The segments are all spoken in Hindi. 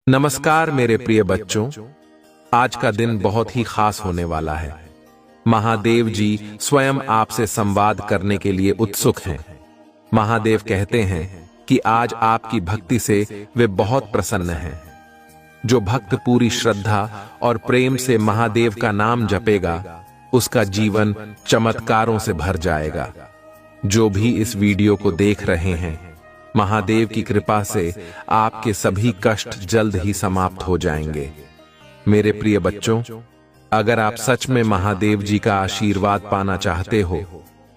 नमस्कार मेरे प्रिय बच्चों, आज का दिन बहुत ही खास होने वाला है। महादेव जी स्वयं आपसे संवाद करने के लिए उत्सुक हैं। महादेव कहते हैं कि आज आपकी भक्ति से वे बहुत प्रसन्न हैं। जो भक्त पूरी श्रद्धा और प्रेम से महादेव का नाम जपेगा, उसका जीवन चमत्कारों से भर जाएगा। जो भी इस वीडियो को देख रहे हैं, महादेव की कृपा से आपके सभी कष्ट जल्द ही समाप्त हो जाएंगे। मेरे प्रिय बच्चों, अगर आप सच में महादेव जी का आशीर्वाद पाना चाहते हो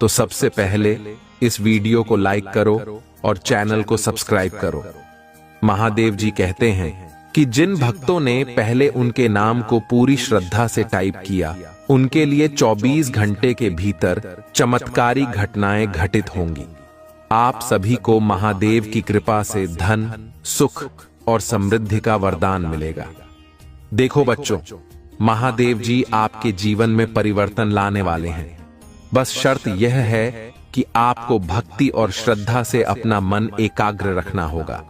तो सबसे पहले इस वीडियो को लाइक करो और चैनल को सब्सक्राइब करो। महादेव जी कहते हैं कि जिन भक्तों ने पहले उनके नाम को पूरी श्रद्धा से टाइप किया, उनके लिए 24 घंटे के भीतर चमत्कारी घटनाएं घटित होंगी। आप सभी को महादेव की कृपा से धन, सुख और समृद्धि का वरदान मिलेगा। देखो बच्चों, महादेव जी आपके जीवन में परिवर्तन लाने वाले हैं। बस शर्त यह है कि आपको भक्ति और श्रद्धा से अपना मन एकाग्र रखना होगा।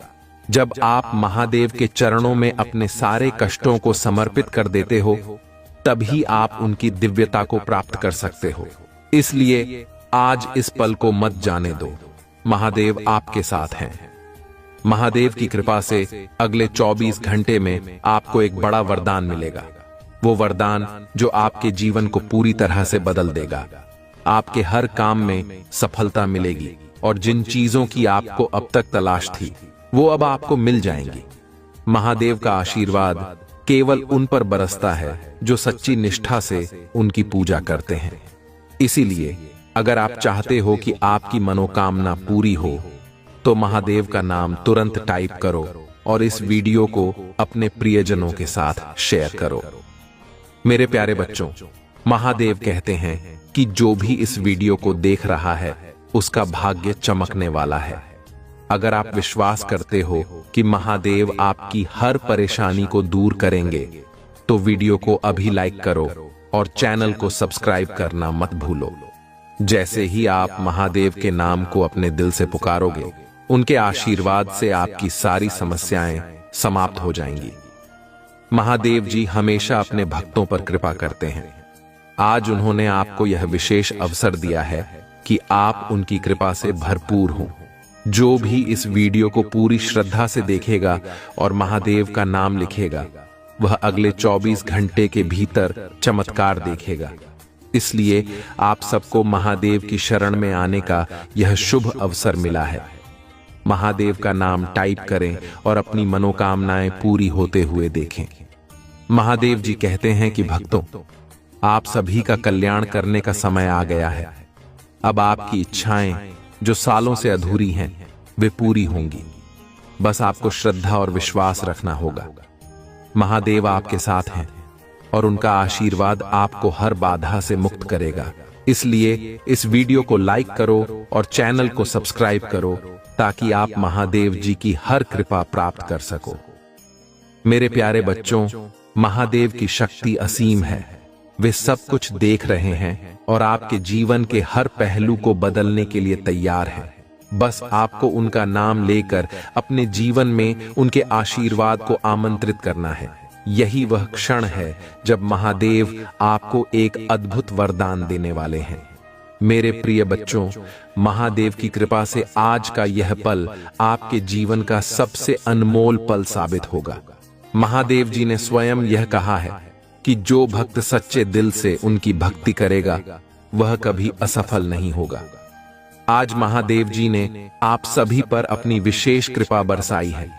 जब आप महादेव के चरणों में अपने सारे कष्टों को समर्पित कर देते हो, तभी आप उनकी दिव्यता को प्राप्त कर सकते हो। इसलिए आज इस पल को मत जाने दो। महादेव आपके साथ हैं। महादेव की कृपा से अगले 24 घंटे में आपको एक बड़ा वरदान मिलेगा। वो वरदान जो आपके जीवन को पूरी तरह से बदल देगा। आपके हर काम में सफलता मिलेगी और जिन चीजों की आपको अब तक तलाश थी, वो अब आपको मिल जाएंगी। महादेव का आशीर्वाद केवल उन पर बरसता है जो सच्ची निष्ठा से उनकी पूजा करते हैं। इसीलिए अगर आप चाहते हो कि आपकी मनोकामना पूरी हो, तो महादेव का नाम तुरंत टाइप करो और इस वीडियो को अपने प्रियजनों के साथ शेयर करो। मेरे प्यारे बच्चों, महादेव कहते हैं कि जो भी इस वीडियो को देख रहा है, उसका भाग्य चमकने वाला है। अगर आप विश्वास करते हो कि महादेव आपकी हर परेशानी को दूर करेंगे, तो वीडियो को अभी लाइक करो और चैनल को सब्सक्राइब करना मत भूलो। जैसे ही आप महादेव के नाम को अपने दिल से पुकारोगे, उनके आशीर्वाद से आपकी सारी समस्याएं समाप्त हो जाएंगी। महादेव जी हमेशा अपने भक्तों पर कृपा करते हैं। आज उन्होंने आपको यह विशेष अवसर दिया है कि आप उनकी कृपा से भरपूर हों। जो भी इस वीडियो को पूरी श्रद्धा से देखेगा और महादेव का नाम लिखेगा, वह अगले 24 घंटे के भीतर चमत्कार देखेगा। इसलिए आप सबको महादेव की शरण में आने का यह शुभ अवसर मिला है। महादेव का नाम टाइप करें और अपनी मनोकामनाएं पूरी होते हुए देखें। महादेव जी कहते हैं कि भक्तों, आप सभी का कल्याण करने का समय आ गया है। अब आपकी इच्छाएं जो सालों से अधूरी हैं, वे पूरी होंगी। बस आपको श्रद्धा और विश्वास रखना होगा। महादेव आपके साथ हैं और उनका आशीर्वाद आपको हर बाधा से मुक्त करेगा। इसलिए इस वीडियो को लाइक करो और चैनल को सब्सक्राइब करो, ताकि आप महादेव जी की हर कृपा प्राप्त कर सको। मेरे प्यारे बच्चों, महादेव की शक्ति असीम है। वे सब कुछ देख रहे हैं और आपके जीवन के हर पहलू को बदलने के लिए तैयार हैं। बस आपको उनका नाम लेकर अपने जीवन में उनके आशीर्वाद को आमंत्रित करना है। यही वह क्षण है जब महादेव आपको एक अद्भुत वरदान देने वाले हैं। मेरे प्रिय बच्चों, महादेव की कृपा से आज का यह पल आपके जीवन का सबसे अनमोल पल साबित होगा। महादेव जी ने स्वयं यह कहा है कि जो भक्त सच्चे दिल से उनकी भक्ति करेगा, वह कभी असफल नहीं होगा। आज महादेव जी ने आप सभी पर अपनी विशेष कृपा बरसाई है।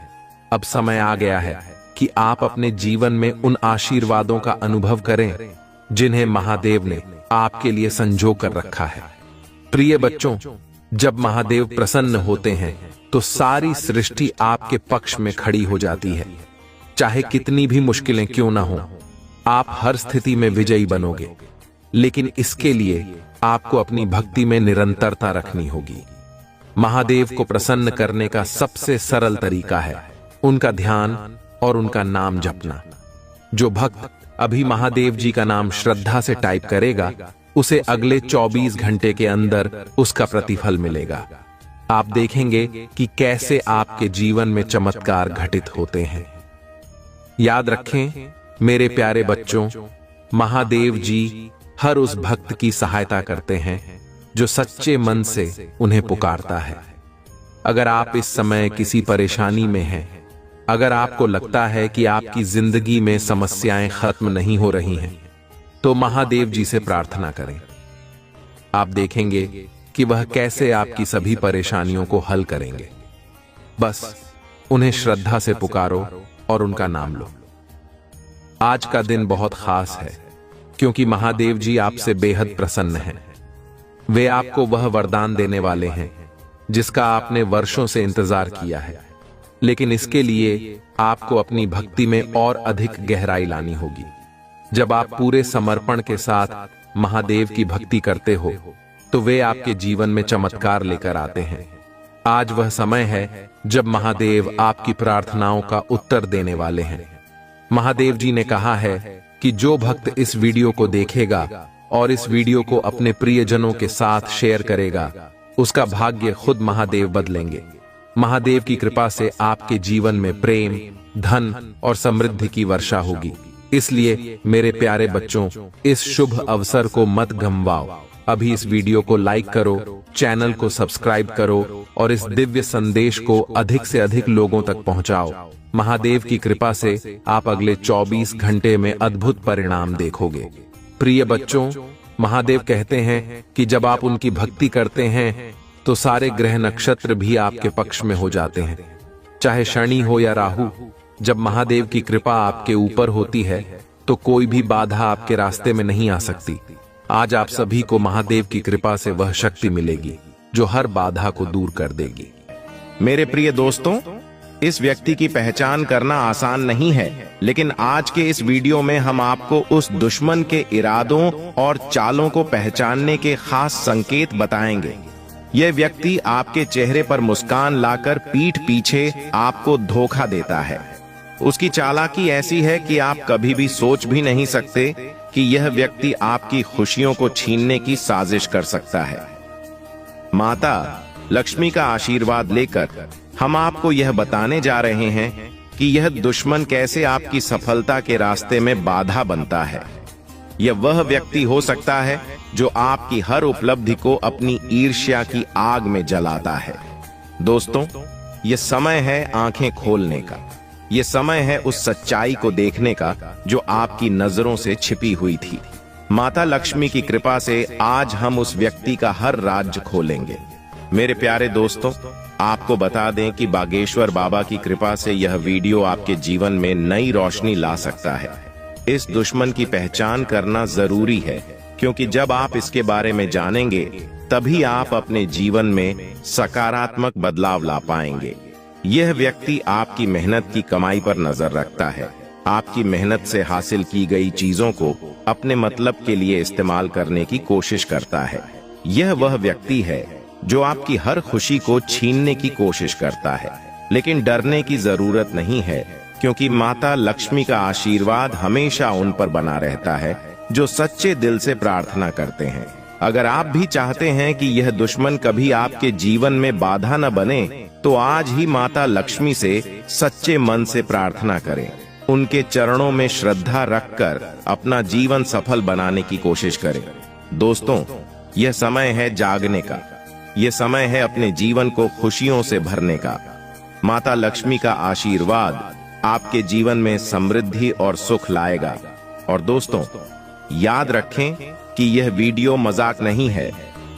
अब समय आ गया है कि आप अपने जीवन में उन आशीर्वादों का अनुभव करें जिन्हें महादेव ने आपके लिए संजो कर रखा है। प्रिय बच्चों, जब महादेव प्रसन्न होते हैं तो सारी सृष्टि आपके पक्ष में खड़ी हो जाती है। चाहे कितनी भी मुश्किलें क्यों ना हो, आप हर स्थिति में विजयी बनोगे। लेकिन इसके लिए आपको अपनी भक्ति में निरंतरता रखनी होगी। महादेव को प्रसन्न करने का सबसे सरल तरीका है उनका ध्यान और उनका नाम जपना। जो भक्त अभी महादेव जी का नाम श्रद्धा से टाइप करेगा, उसे अगले 24 घंटे के अंदर उसका प्रतिफल मिलेगा। आप देखेंगे कि कैसे आपके जीवन में चमत्कार घटित होते हैं। याद रखें मेरे प्यारे बच्चों, महादेव जी हर उस भक्त की सहायता करते हैं जो सच्चे मन से उन्हें पुकारता है। अगर आप इस समय किसी परेशानी में हैं, अगर आपको लगता है कि आपकी जिंदगी में समस्याएं खत्म नहीं हो रही हैं, तो महादेव जी से प्रार्थना करें। आप देखेंगे कि वह कैसे आपकी सभी परेशानियों को हल करेंगे। बस उन्हें श्रद्धा से पुकारो और उनका नाम लो। आज का दिन बहुत खास है क्योंकि महादेव जी आपसे बेहद प्रसन्न हैं। वे आपको वह वरदान देने वाले हैं जिसका आपने वर्षों से इंतजार किया है, लेकिन इसके लिए आपको अपनी भक्ति में और अधिक गहराई लानी होगी। जब आप पूरे समर्पण के साथ महादेव की भक्ति करते हो तो वे आपके जीवन में चमत्कार लेकर आते हैं। आज वह समय है जब महादेव आपकी प्रार्थनाओं का उत्तर देने वाले हैं। महादेव जी ने कहा है कि जो भक्त इस वीडियो को देखेगा और इस वीडियो को अपने प्रियजनों के साथ शेयर करेगा, उसका भाग्य खुद महादेव बदलेंगे। महादेव की कृपा से आपके जीवन में प्रेम, धन और समृद्धि की वर्षा होगी। इसलिए मेरे प्यारे बच्चों, इस शुभ अवसर को मत गंवाओ। अभी इस वीडियो को लाइक करो, चैनल को सब्सक्राइब करो और इस दिव्य संदेश को अधिक से अधिक लोगों तक पहुंचाओ। महादेव की कृपा से आप अगले 24 घंटे में अद्भुत परिणाम देखोगे। प्रिय बच्चों, महादेव कहते हैं कि जब आप उनकी भक्ति करते हैं तो सारे ग्रह नक्षत्र भी आपके पक्ष में हो जाते हैं, चाहे शनि हो या राहु। जब महादेव की कृपा आपके ऊपर होती है तो कोई भी बाधा आपके रास्ते में नहीं आ सकती। आज आप सभी को महादेव की कृपा से वह शक्ति मिलेगी जो हर बाधा को दूर कर देगी। मेरे प्रिय दोस्तों, इस व्यक्ति की पहचान करना आसान नहीं है, लेकिन आज के इस वीडियो में हम आपको उस दुश्मन के इरादों और चालों को पहचानने के खास संकेत बताएंगे। यह व्यक्ति आपके चेहरे पर मुस्कान लाकर पीठ पीछे आपको धोखा देता है। उसकी चालाकी ऐसी है कि आप कभी भी सोच भी नहीं सकते कि यह व्यक्ति आपकी खुशियों को छीनने की साजिश कर सकता है। माता लक्ष्मी का आशीर्वाद लेकर हम आपको यह बताने जा रहे हैं कि यह दुश्मन कैसे आपकी सफलता के रास्ते में बाधा बनता है। यह वह व्यक्ति हो सकता है जो आपकी हर उपलब्धि को अपनी ईर्ष्या की आग में जलाता है। दोस्तों, यह समय है आंखें खोलने का। यह समय है उस सच्चाई को देखने का जो आपकी नजरों से छिपी हुई थी। माता लक्ष्मी की कृपा से आज हम उस व्यक्ति का हर राज खोलेंगे। मेरे प्यारे दोस्तों, आपको बता दें कि बागेश्वर बाबा की कृपा से यह वीडियो आपके जीवन में नई रोशनी ला सकता है। इस दुश्मन की पहचान करना जरूरी है, क्योंकि जब आप इसके बारे में जानेंगे तभी आप अपने जीवन में सकारात्मक बदलाव ला पाएंगे। यह व्यक्ति आपकी मेहनत की कमाई पर नजर रखता है, आपकी मेहनत से हासिल की गई चीजों को अपने मतलब के लिए इस्तेमाल करने की कोशिश करता है। यह वह व्यक्ति है जो आपकी हर खुशी को छीनने की कोशिश करता है, लेकिन डरने की जरूरत नहीं है, क्योंकि माता लक्ष्मी का आशीर्वाद हमेशा उन पर बना रहता है जो सच्चे दिल से प्रार्थना करते हैं। अगर आप भी चाहते हैं कि यह दुश्मन कभी आपके जीवन में बाधा न बने, तो आज ही माता लक्ष्मी से सच्चे मन से प्रार्थना करें। उनके चरणों में श्रद्धा रखकर अपना जीवन सफल बनाने की कोशिश करें। दोस्तों, यह समय है जागने का। यह समय है अपने जीवन को खुशियों से भरने का। माता लक्ष्मी का आशीर्वाद आपके जीवन में समृद्धि और सुख लाएगा। और दोस्तों, याद रखें कि यह वीडियो मजाक नहीं है।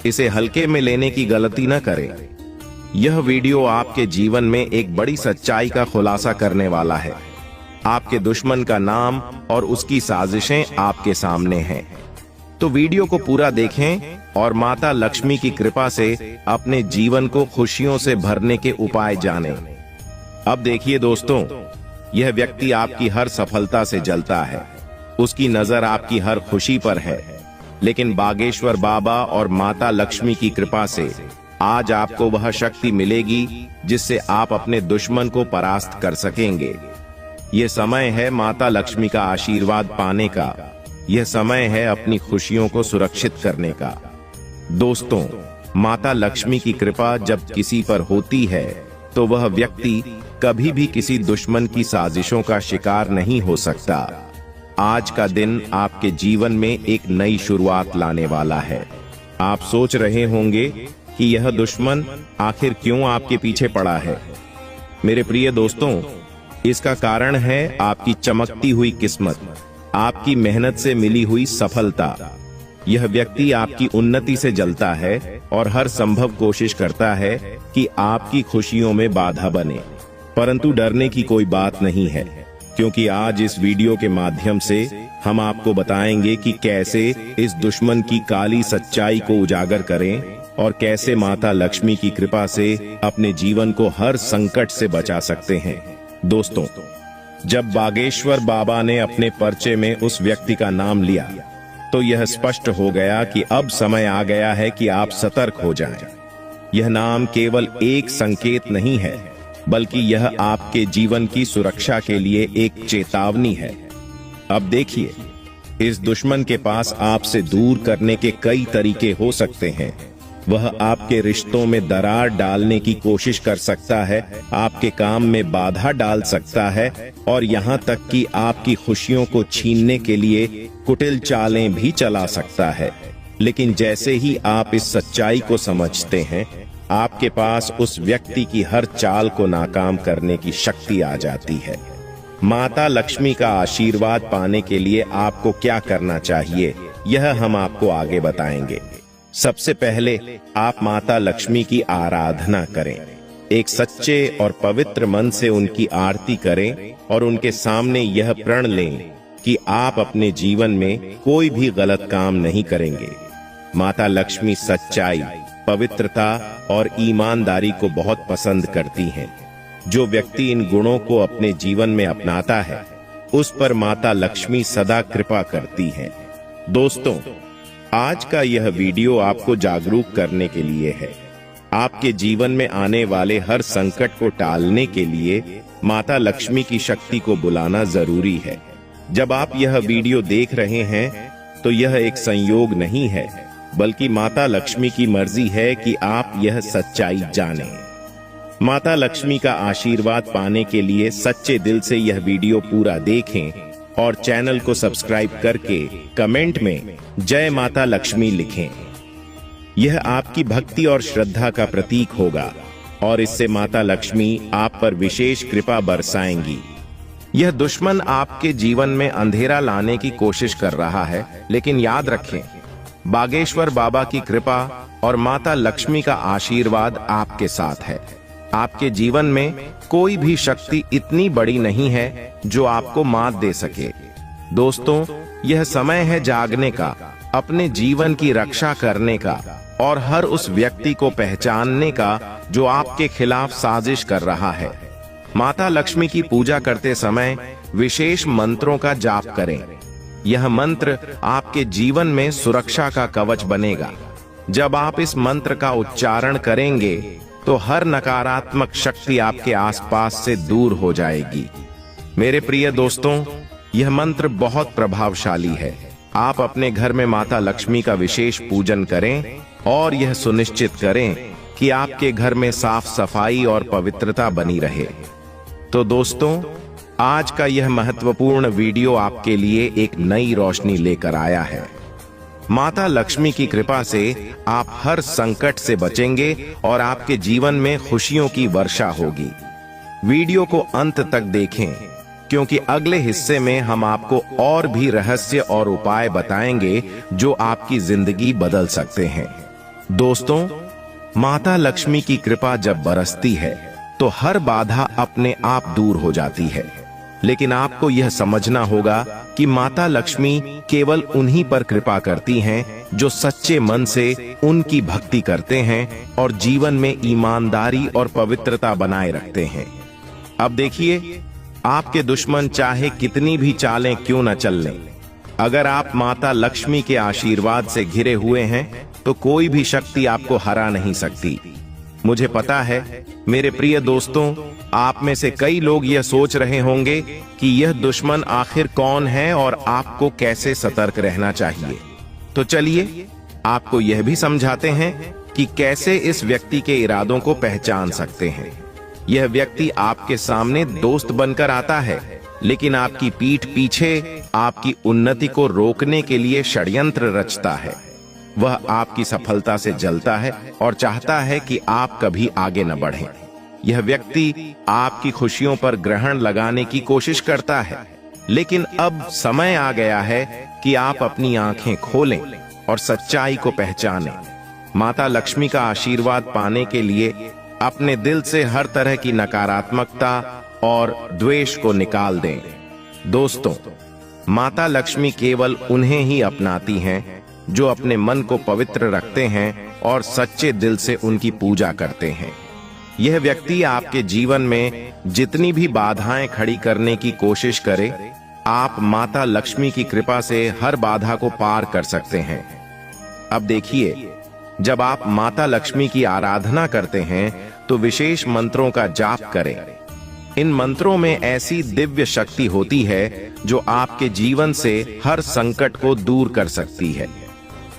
इसे हल्के में लेने की गलती न करें। यह वीडियो आपके जीवन में एक बड़ी सच्चाई का खुलासा करने वाला है। आपके दुश्मन का नाम और उसकी साजिशें आपके सामने हैं। तो वीडियो को पूरा देखें और माता लक्ष्मी की कृपा से अपने जीवन को खुशियों से भरने के उपाय जानें। अब देखिए दोस्तों, यह व्यक्ति आपकी हर सफलता से जलता है। उसकी नजर आपकी हर खुशी पर है, लेकिन बागेश्वर बाबा और माता लक्ष्मी की कृपा से आज आपको वह शक्ति मिलेगी जिससे आप अपने दुश्मन को परास्त कर सकेंगे। यह समय है माता लक्ष्मी का आशीर्वाद पाने का। यह समय है अपनी खुशियों को सुरक्षित करने का। दोस्तों, माता लक्ष्मी की कृपा जब किसी पर होती है तो वह व्यक्ति कभी भी किसी दुश्मन की साजिशों का शिकार नहीं हो सकता। आज का दिन आपके जीवन में एक नई शुरुआत लाने वाला है। आप सोच रहे होंगे कि यह दुश्मन आखिर क्यों आपके पीछे पड़ा है। मेरे प्रिय दोस्तों, इसका कारण है आपकी चमकती हुई किस्मत, आपकी मेहनत से मिली हुई सफलता। यह व्यक्ति आपकी उन्नति से जलता है और हर संभव कोशिश करता है कि आपकी खुशियों में बाधा बने। परंतु डरने की कोई बात नहीं है, क्योंकि आज इस वीडियो के माध्यम से हम आपको बताएंगे कि कैसे इस दुश्मन की काली सच्चाई को उजागर करें और कैसे माता लक्ष्मी की कृपा से अपने जीवन को हर संकट से बचा सकते हैं। दोस्तों, जब बागेश्वर बाबा ने अपने पर्चे में उस व्यक्ति का नाम लिया तो यह स्पष्ट हो गया कि अब समय आ गया है कि आप सतर्क हो जाएं। यह नाम केवल एक संकेत नहीं है, बल्कि यह आपके जीवन की सुरक्षा के लिए एक चेतावनी है। अब देखिए, इस दुश्मन के पास आपसे दूर करने के कई तरीके हो सकते हैं। वह आपके रिश्तों में दरार डालने की कोशिश कर सकता है, आपके काम में बाधा डाल सकता है और यहाँ तक कि आपकी खुशियों को छीनने के लिए कुटिल चालें भी चला सकता है। लेकिन जैसे ही आप इस सच्चाई को समझते हैं, आपके पास उस व्यक्ति की हर चाल को नाकाम करने की शक्ति आ जाती है। माता लक्ष्मी का आशीर्वाद पाने के लिए आपको क्या करना चाहिए, यह हम आपको आगे बताएंगे। सबसे पहले आप माता लक्ष्मी की आराधना करें। एक सच्चे और पवित्र मन से उनकी आरती करें और उनके सामने यह प्रण लें कि आप अपने जीवन में कोई भी गलत काम नहीं करेंगे। माता लक्ष्मी सच्चाई, पवित्रता और ईमानदारी को बहुत पसंद करती हैं। जो व्यक्ति इन गुणों को अपने जीवन में अपनाता है, उस पर माता लक्ष्मी सदा कृपा करती हैं। दोस्तों, आज का यह वीडियो आपको जागरूक करने के लिए है। आपके जीवन में आने वाले हर संकट को टालने के लिए माता लक्ष्मी की शक्ति को बुलाना जरूरी है। जब आप यह वीडियो देख रहे हैं तो यह एक संयोग नहीं है, बल्कि माता लक्ष्मी की मर्जी है कि आप यह सच्चाई जानें। माता लक्ष्मी का आशीर्वाद पाने के लिए सच्चे दिल से यह वीडियो पूरा देखें और चैनल को सब्सक्राइब करके कमेंट में जय माता लक्ष्मी लिखें। यह आपकी भक्ति और श्रद्धा का प्रतीक होगा और इससे माता लक्ष्मी आप पर विशेष कृपा बरसाएंगी। यह दुश्मन आपके जीवन में अंधेरा लाने की कोशिश कर रहा है, लेकिन याद रखें, बागेश्वर बाबा की कृपा और माता लक्ष्मी का आशीर्वाद आपके साथ है। आपके जीवन में कोई भी शक्ति इतनी बड़ी नहीं है जो आपको मात दे सके। दोस्तों, यह समय है जागने का, अपने जीवन की रक्षा करने का और हर उस व्यक्ति को पहचानने का जो आपके खिलाफ साजिश कर रहा है। माता लक्ष्मी की पूजा करते समय विशेष मंत्रों का जाप करें। यह मंत्र आपके जीवन में सुरक्षा का कवच बनेगा। जब आप इस मंत्र का उच्चारण करेंगे तो हर नकारात्मक शक्ति आपके आसपास से दूर हो जाएगी। मेरे प्रिय दोस्तों, यह मंत्र बहुत प्रभावशाली है। आप अपने घर में माता लक्ष्मी का विशेष पूजन करें और यह सुनिश्चित करें कि आपके घर में साफ सफाई और पवित्रता बनी रहे। तो दोस्तों, आज का यह महत्वपूर्ण वीडियो आपके लिए एक नई रोशनी लेकर आया है। माता लक्ष्मी की कृपा से आप हर संकट से बचेंगे और आपके जीवन में खुशियों की वर्षा होगी। वीडियो को अंत तक देखें, क्योंकि अगले हिस्से में हम आपको और भी रहस्य और उपाय बताएंगे जो आपकी जिंदगी बदल सकते हैं। दोस्तों, माता लक्ष्मी की कृपा जब बरसती है तो हर बाधा अपने आप दूर हो जाती है। लेकिन आपको यह समझना होगा कि माता लक्ष्मी केवल उन्हीं पर कृपा करती हैं जो सच्चे मन से उनकी भक्ति करते हैं और जीवन में ईमानदारी और पवित्रता बनाए रखते हैं। अब देखिए, आपके दुश्मन चाहे कितनी भी चालें क्यों न चल लें, अगर आप माता लक्ष्मी के आशीर्वाद से घिरे हुए हैं तो कोई भी शक्ति आपको हरा नहीं सकती। मुझे पता है मेरे प्रिय दोस्तों, आप में से कई लोग यह सोच रहे होंगे कि यह दुश्मन आखिर कौन है और आपको कैसे सतर्क रहना चाहिए। तो चलिए आपको यह भी समझाते हैं कि कैसे इस व्यक्ति के इरादों को पहचान सकते हैं। यह व्यक्ति आपके सामने दोस्त बनकर आता है, लेकिन आपकी पीठ पीछे आपकी उन्नति को रोकने के लिए षड्यंत्र रचता है। वह आपकी सफलता से जलता है और चाहता है कि आप कभी आगे न बढ़ें। यह व्यक्ति आपकी खुशियों पर ग्रहण लगाने की कोशिश करता है, लेकिन अब समय आ गया है कि आप अपनी आंखें खोलें और सच्चाई को पहचानें। माता लक्ष्मी का आशीर्वाद पाने के लिए अपने दिल से हर तरह की नकारात्मकता और द्वेष को निकाल दें। दोस्तों, माता लक्ष्मी केवल उन्हें ही अपनाती हैं जो अपने मन को पवित्र रखते हैं और सच्चे दिल से उनकी पूजा करते हैं। यह व्यक्ति आपके जीवन में जितनी भी बाधाएं खड़ी करने की कोशिश करे, आप माता लक्ष्मी की कृपा से हर बाधा को पार कर सकते हैं। अब देखिए, जब आप माता लक्ष्मी की आराधना करते हैं तो विशेष मंत्रों का जाप करें। इन मंत्रों में ऐसी दिव्य शक्ति होती है जो आपके जीवन से हर संकट को दूर कर सकती है।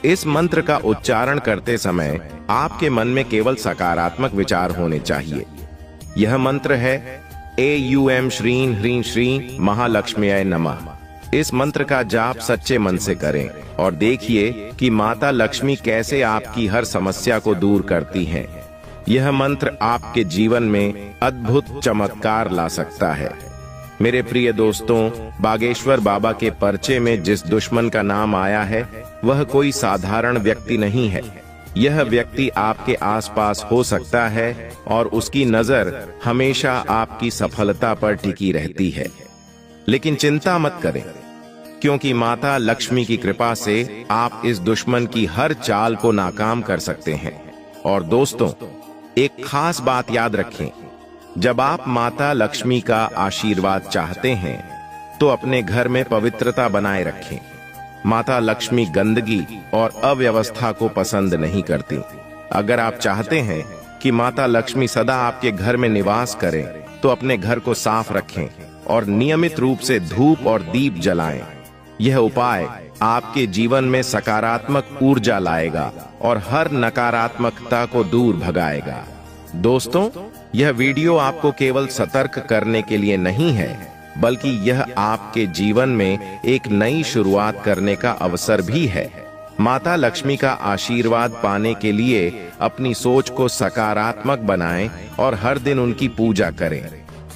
इस मंत्र का उच्चारण करते समय आपके मन में केवल सकारात्मक विचार होने चाहिए। यह मंत्र है एयूएम श्रीं ह्रीं श्रीं महालक्ष्म्यै नमः। इस मंत्र का जाप सच्चे मन से करें और देखिए कि माता लक्ष्मी कैसे आपकी हर समस्या को दूर करती हैं। यह मंत्र आपके जीवन में अद्भुत चमत्कार ला सकता है। मेरे प्रिय दोस्तों, बागेश्वर बाबा के पर्चे में जिस दुश्मन का नाम आया है वह कोई साधारण व्यक्ति नहीं है। यह व्यक्ति आपके आसपास हो सकता है और उसकी नजर हमेशा आपकी सफलता पर टिकी रहती है। लेकिन चिंता मत करें, क्योंकि माता लक्ष्मी की कृपा से आप इस दुश्मन की हर चाल को नाकाम कर सकते हैं। और दोस्तों, एक खास बात याद रखें, जब आप माता लक्ष्मी का आशीर्वाद चाहते हैं तो अपने घर में पवित्रता बनाए रखें। माता लक्ष्मी गंदगी और अव्यवस्था को पसंद नहीं करती। अगर आप चाहते हैं कि माता लक्ष्मी सदा आपके घर में निवास करें तो अपने घर को साफ रखें और नियमित रूप से धूप और दीप जलाएं। यह उपाय आपके जीवन में सकारात्मक ऊर्जा लाएगा और हर नकारात्मकता को दूर भगाएगा। दोस्तों, यह वीडियो आपको केवल सतर्क करने के लिए नहीं है, बल्कि यह आपके जीवन में एक नई शुरुआत करने का अवसर भी है। माता लक्ष्मी का आशीर्वाद पाने के लिए अपनी सोच को सकारात्मक बनाएं और हर दिन उनकी पूजा करें।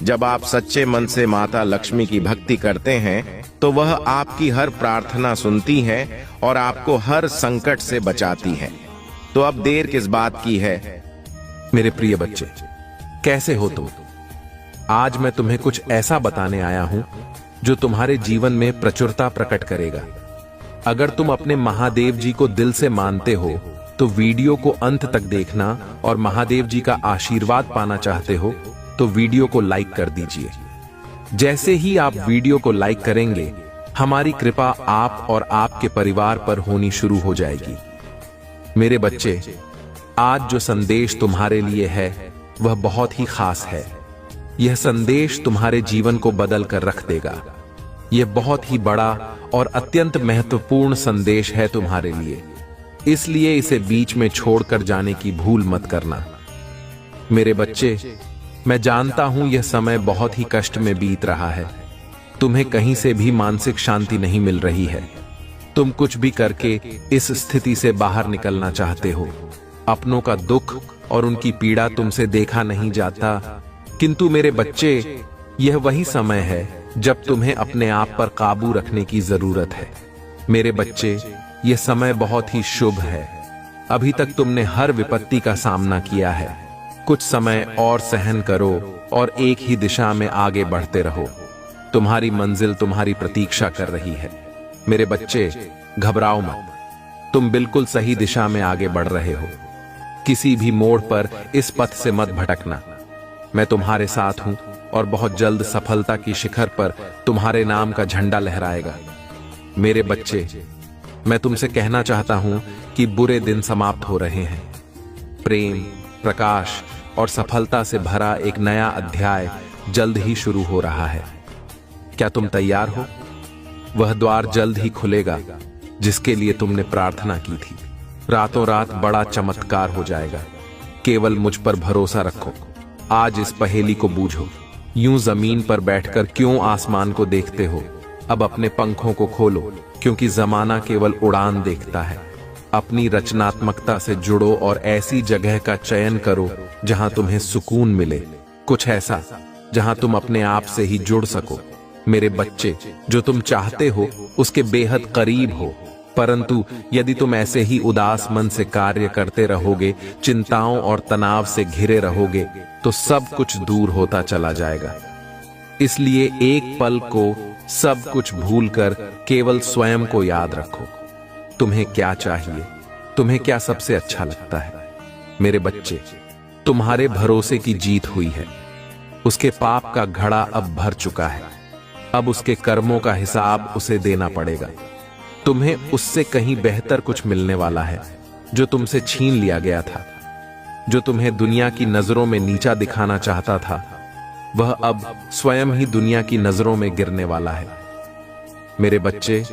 जब आप सच्चे मन से माता लक्ष्मी की भक्ति करते हैं तो वह आपकी हर प्रार्थना सुनती है और आपको हर संकट से बचाती है। तो अब देर किस बात की है? मेरे प्रिय बच्चे, कैसे हो तुम? आज मैं तुम्हें कुछ ऐसा बताने आया हूं जो तुम्हारे जीवन में प्रचुरता प्रकट करेगा। अगर तुम अपने महादेव जी को दिल से मानते हो तो वीडियो को अंत तक देखना, और महादेव जी का आशीर्वाद पाना चाहते हो तो वीडियो को लाइक कर दीजिए। जैसे ही आप वीडियो को लाइक करेंगे, हमारी कृपा आप और आपके परिवार पर होनी शुरू हो जाएगी। मेरे बच्चे, आज जो संदेश तुम्हारे लिए है वह बहुत ही खास है। यह संदेश तुम्हारे जीवन को बदल कर रख देगा। यह बहुत ही बड़ा और अत्यंत महत्वपूर्ण संदेश है तुम्हारे लिए, इसलिए इसे बीच में छोड़कर जाने की भूल मत करना। मेरे बच्चे, मैं जानता हूं यह समय बहुत ही कष्ट में बीत रहा है। तुम्हें कहीं से भी मानसिक शांति नहीं मिल रही है। तुम कुछ भी करके इस स्थिति से बाहर निकलना चाहते हो। अपनों का दुख और उनकी पीड़ा तुमसे देखा नहीं जाता, किंतु मेरे बच्चे, यह वही समय है जब तुम्हें अपने आप पर काबू रखने की जरूरत है। मेरे बच्चे, यह समय बहुत ही शुभ है। अभी तक तुमने हर विपत्ति का सामना किया है। कुछ समय और सहन करो और एक ही दिशा में आगे बढ़ते रहो। तुम्हारी मंजिल तुम्हारी प्रतीक्षा कर रही है। मेरे बच्चे, घबराओ मत। तुम बिल्कुल सही दिशा में आगे बढ़ रहे हो। किसी भी मोड़ पर इस पथ से मत भटकना। मैं तुम्हारे साथ हूं और बहुत जल्द सफलता की शिखर पर तुम्हारे नाम का झंडा लहराएगा। मेरे बच्चे, मैं तुमसे कहना चाहता हूं कि बुरे दिन समाप्त हो रहे हैं। प्रेम, प्रकाश और सफलता से भरा एक नया अध्याय जल्द ही शुरू हो रहा है। क्या तुम तैयार हो? वह द्वार जल्द ही खुलेगा जिसके लिए तुमने प्रार्थना की थी। रातों रात बड़ा चमत्कार हो जाएगा। केवल मुझ पर भरोसा रखो। आज इस पहेली को बूझो। यूं जमीन पर बैठकर क्यों आसमान को देखते हो? अब अपने पंखों को खोलो, क्योंकि जमाना केवल उड़ान देखता है। अपनी रचनात्मकता से जुड़ो और ऐसी जगह का चयन करो जहां तुम्हें सुकून मिले, कुछ ऐसा जहां तुम अपने आप से ही जुड़ सको। मेरे बच्चे, जो तुम चाहते हो उसके बेहद करीब हो, परंतु यदि तुम ऐसे ही उदास मन से कार्य करते रहोगे, चिंताओं और तनाव से घिरे रहोगे, तो सब कुछ दूर होता चला जाएगा। इसलिए एक पल को सब कुछ भूलकर केवल स्वयं को याद रखो। तुम्हें क्या चाहिए? तुम्हें क्या सबसे अच्छा लगता है? मेरे बच्चे, तुम्हारे भरोसे की जीत हुई है। उसके पाप का घड़ा अब भर चुका है। अब उसके कर्मों का हिसाब उसे देना पड़ेगा। तुम्हें उससे कहीं बेहतर कुछ मिलने वाला है, जो तुमसे छीन लिया गया था। जो तुम्हें दुनिया की नजरों में नीचा दिखाना चाहता था, वह अब स्वयं ही दुनिया की नजरों में गिरने वाला है। मेरे बच्चे,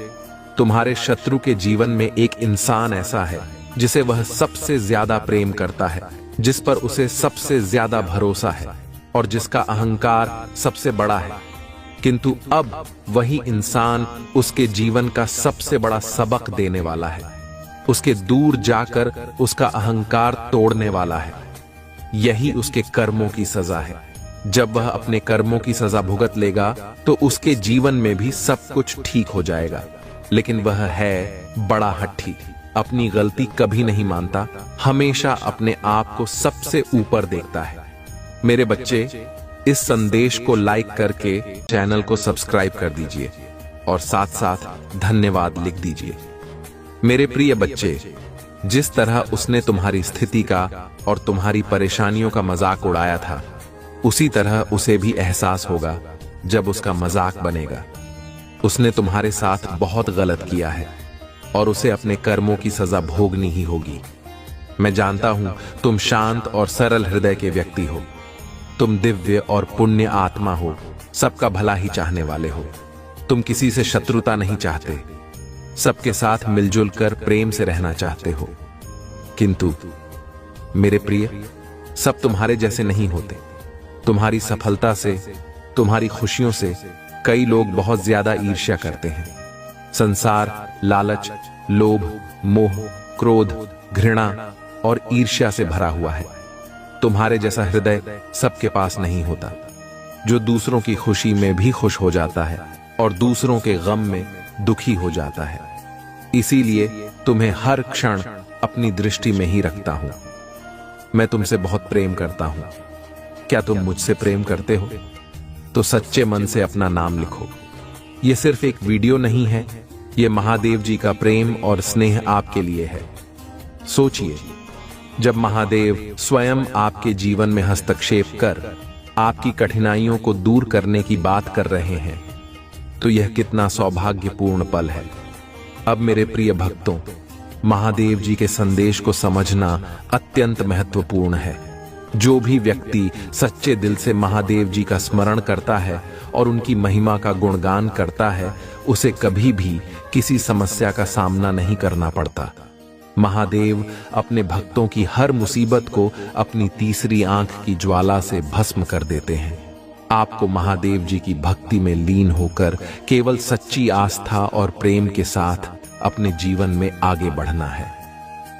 तुम्हारे शत्रु के जीवन में एक इंसान ऐसा है जिसे वह सबसे ज्यादा प्रेम करता है, जिस पर उसे सबसे ज्यादा भरोसा है और जिसका अहंकार सबसे बड़ा है। किंतु अब वही इंसान उसके जीवन का सबसे बड़ा सबक देने वाला है, उसके दूर जाकर उसका अहंकार तोड़ने वाला है। यही उसके कर्मों की सजा है। जब वह अपने कर्मों की सजा भुगत लेगा तो उसके जीवन में भी सब कुछ ठीक हो जाएगा। लेकिन वह है बड़ा हट्ठी, अपनी गलती कभी नहीं मानता, हमेशा अपने आप को सबसे ऊपर देखता है। मेरे बच्चे, इस संदेश को लाइक करके चैनल को सब्सक्राइब कर दीजिए और साथ साथ धन्यवाद लिख दीजिए। मेरे प्रिय बच्चे, जिस तरह उसने तुम्हारी स्थिति का और तुम्हारी परेशानियों का मजाक उड़ाया था, उसी तरह उसे भी एहसास होगा जब उसका मजाक बनेगा। उसने तुम्हारे साथ बहुत गलत किया है और उसे अपने कर्मों की सजा भोगनी ही होगी। मैं जानता हूं तुम शांत और सरल हृदय के व्यक्ति हो। तुम दिव्य और पुण्य आत्मा हो, सबका भला ही चाहने वाले हो। तुम किसी से शत्रुता नहीं चाहते, सबके साथ मिलजुल कर प्रेम से रहना चाहते हो। किंतु मेरे प्रिय, सब तुम्हारे जैसे नहीं होते। तुम्हारी सफलता से, तुम्हारी खुशियों से कई लोग बहुत ज्यादा ईर्ष्या करते हैं। संसार लालच, लोभ, मोह, क्रोध, घृणा और ईर्ष्या से भरा हुआ है। तुम्हारे जैसा हृदय सबके पास नहीं होता, जो दूसरों की खुशी में भी खुश हो जाता है और दूसरों के गम में दुखी हो जाता है। इसीलिए तुम्हें हर क्षण अपनी दृष्टि में ही रखता हूं। मैं तुमसे बहुत प्रेम करता हूं। क्या तुम मुझसे प्रेम करते हो? तो सच्चे मन से अपना नाम लिखो। यह सिर्फ एक वीडियो नहीं है, यह महादेव जी का प्रेम और स्नेह आपके लिए है। सोचिए, जब महादेव स्वयं आपके जीवन में हस्तक्षेप कर आपकी कठिनाइयों को दूर करने की बात कर रहे हैं, तो यह कितना सौभाग्यपूर्ण पल है। अब मेरे प्रिय भक्तों, महादेव जी के संदेश को समझना अत्यंत महत्वपूर्ण है। जो भी व्यक्ति सच्चे दिल से महादेव जी का स्मरण करता है और उनकी महिमा का गुणगान करता है, उसे कभी भी किसी समस्या का सामना नहीं करना पड़ता। महादेव अपने भक्तों की हर मुसीबत को अपनी तीसरी आंख की ज्वाला से भस्म कर देते हैं। आपको महादेव जी की भक्ति में लीन होकर केवल सच्ची आस्था और प्रेम के साथ अपने जीवन में आगे बढ़ना है।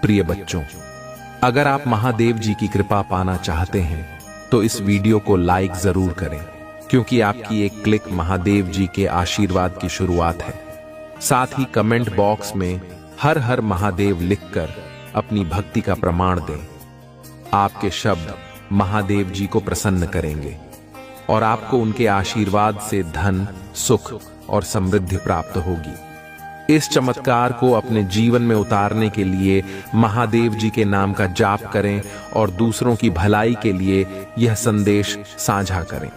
प्रिय बच्चों, अगर आप महादेव जी की कृपा पाना चाहते हैं तो इस वीडियो को लाइक जरूर करें, क्योंकि आपकी एक क्लिक महादेव जी के आशीर्वाद की शुरुआत है। साथ ही कमेंट बॉक्स में हर हर महादेव लिखकर अपनी भक्ति का प्रमाण दें। आपके शब्द महादेव जी को प्रसन्न करेंगे और आपको उनके आशीर्वाद से धन, सुख और समृद्धि प्राप्त होगी। इस चमत्कार को अपने जीवन में उतारने के लिए महादेव जी के नाम का जाप करें और दूसरों की भलाई के लिए यह संदेश साझा करें।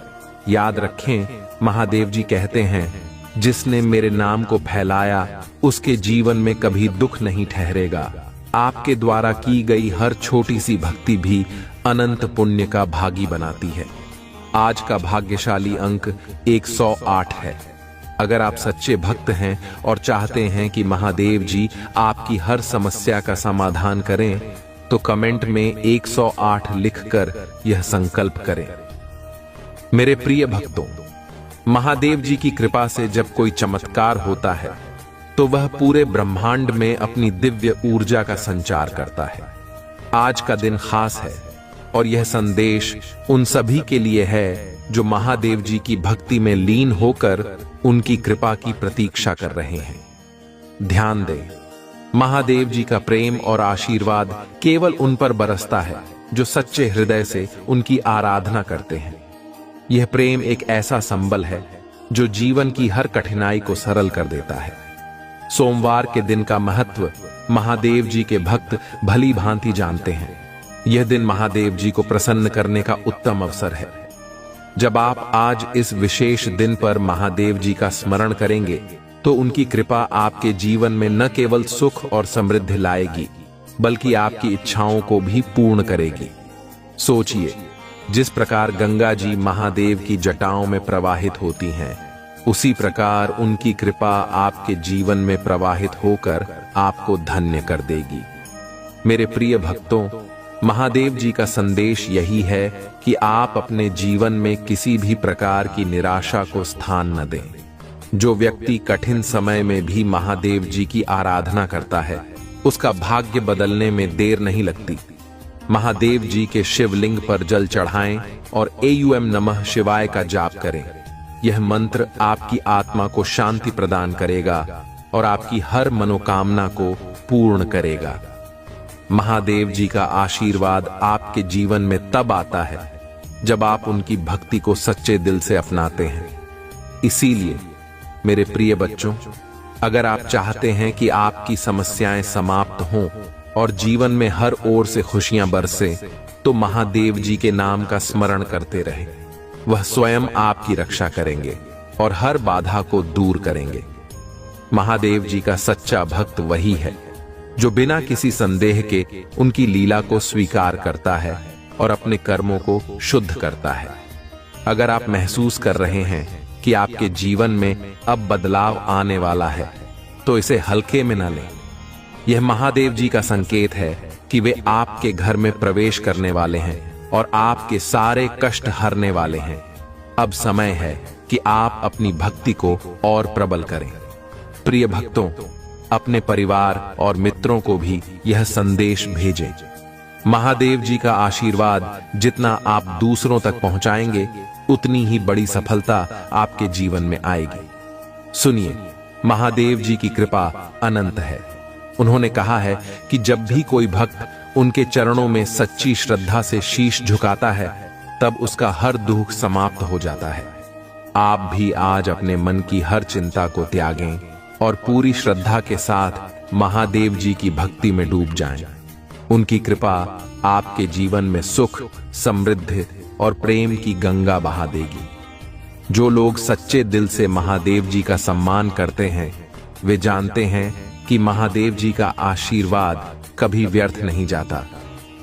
याद रखें, महादेव जी कहते हैं, जिसने मेरे नाम को फैलाया उसके जीवन में कभी दुख नहीं ठहरेगा। आपके द्वारा की गई हर छोटी सी भक्ति भी अनंत पुण्य का भागी बनाती है। आज का भाग्यशाली अंक 108 है। अगर आप सच्चे भक्त हैं और चाहते हैं कि महादेव जी आपकी हर समस्या का समाधान करें, तो कमेंट में 108 लिखकर यह संकल्प करें। मेरे प्रिय भक्तों, महादेव जी की कृपा से जब कोई चमत्कार होता है तो वह पूरे ब्रह्मांड में अपनी दिव्य ऊर्जा का संचार करता है। आज का दिन खास है और यह संदेश उन सभी के लिए है जो महादेव जी की भक्ति में लीन होकर उनकी कृपा की प्रतीक्षा कर रहे हैं। ध्यान दें, महादेव जी का प्रेम और आशीर्वाद केवल उन पर बरसता है जो सच्चे हृदय से उनकी आराधना करते हैं। यह प्रेम एक ऐसा संबल है जो जीवन की हर कठिनाई को सरल कर देता है। सोमवार के दिन का महत्व महादेव जी के भक्त भली भांति जानते हैं। यह दिन महादेव जी को प्रसन्न करने का उत्तम अवसर है। जब आप आज इस विशेष दिन पर महादेव जी का स्मरण करेंगे तो उनकी कृपा आपके जीवन में न केवल सुख और समृद्धि लाएगी बल्कि आपकी इच्छाओं को भी पूर्ण करेगी। सोचिए, जिस प्रकार गंगा जी महादेव की जटाओं में प्रवाहित होती हैं, उसी प्रकार उनकी कृपा आपके जीवन में प्रवाहित होकर आपको धन्य कर देगी। मेरे प्रिय भक्तों, महादेव जी का संदेश यही है कि आप अपने जीवन में किसी भी प्रकार की निराशा को स्थान न दें। जो व्यक्ति कठिन समय में भी महादेव जी की आराधना करता है, उसका भाग्य बदलने में देर नहीं लगती। महादेव जी के शिवलिंग पर जल चढ़ाएं और एयूएम नमः शिवाय का जाप करें। यह मंत्र आपकी आत्मा को शांति प्रदान करेगा और आपकी हर मनोकामना को पूर्ण करेगा। महादेव जी का आशीर्वाद आपके जीवन में तब आता है जब आप उनकी भक्ति को सच्चे दिल से अपनाते हैं। इसीलिए मेरे प्रिय बच्चों, अगर आप चाहते हैं कि आपकी समस्याएं समाप्त हों और जीवन में हर ओर से खुशियां बरसे, तो महादेव जी के नाम का स्मरण करते रहें। वह स्वयं आपकी रक्षा करेंगे और हर बाधा को दूर करेंगे। महादेव जी का सच्चा भक्त वही है जो बिना किसी संदेह के उनकी लीला को स्वीकार करता है और अपने कर्मों को शुद्ध करता है। अगर आप महसूस कर रहे हैं कि आपके जीवन में अब बदलाव आने वाला है, तो इसे हल्के में न लें। यह महादेव जी का संकेत है कि वे आपके घर में प्रवेश करने वाले हैं और आपके सारे कष्ट हरने वाले हैं। अब समय है कि आप अपनी भक्ति को और प्रबल करें। प्रिय भक्तों, अपने परिवार और मित्रों को भी यह संदेश भेजें। महादेव जी का आशीर्वाद जितना आप दूसरों तक पहुंचाएंगे, उतनी ही बड़ी सफलता आपके जीवन में आएगी। सुनिए, महादेव जी की कृपा अनंत है। उन्होंने कहा है कि जब भी कोई भक्त उनके चरणों में सच्ची श्रद्धा से शीश झुकाता है, तब उसका हर दुख समाप्त हो जाता है। आप भी आज अपने मन की हर चिंता को त्यागें और पूरी श्रद्धा के साथ महादेव जी की भक्ति में डूब जाएं। उनकी कृपा आपके जीवन में सुख, समृद्धि और प्रेम की गंगा बहा देगी। जो लोग सच्चे दिल से महादेव जी का सम्मान करते हैं, वे जानते हैं कि महादेव जी का आशीर्वाद कभी व्यर्थ नहीं जाता।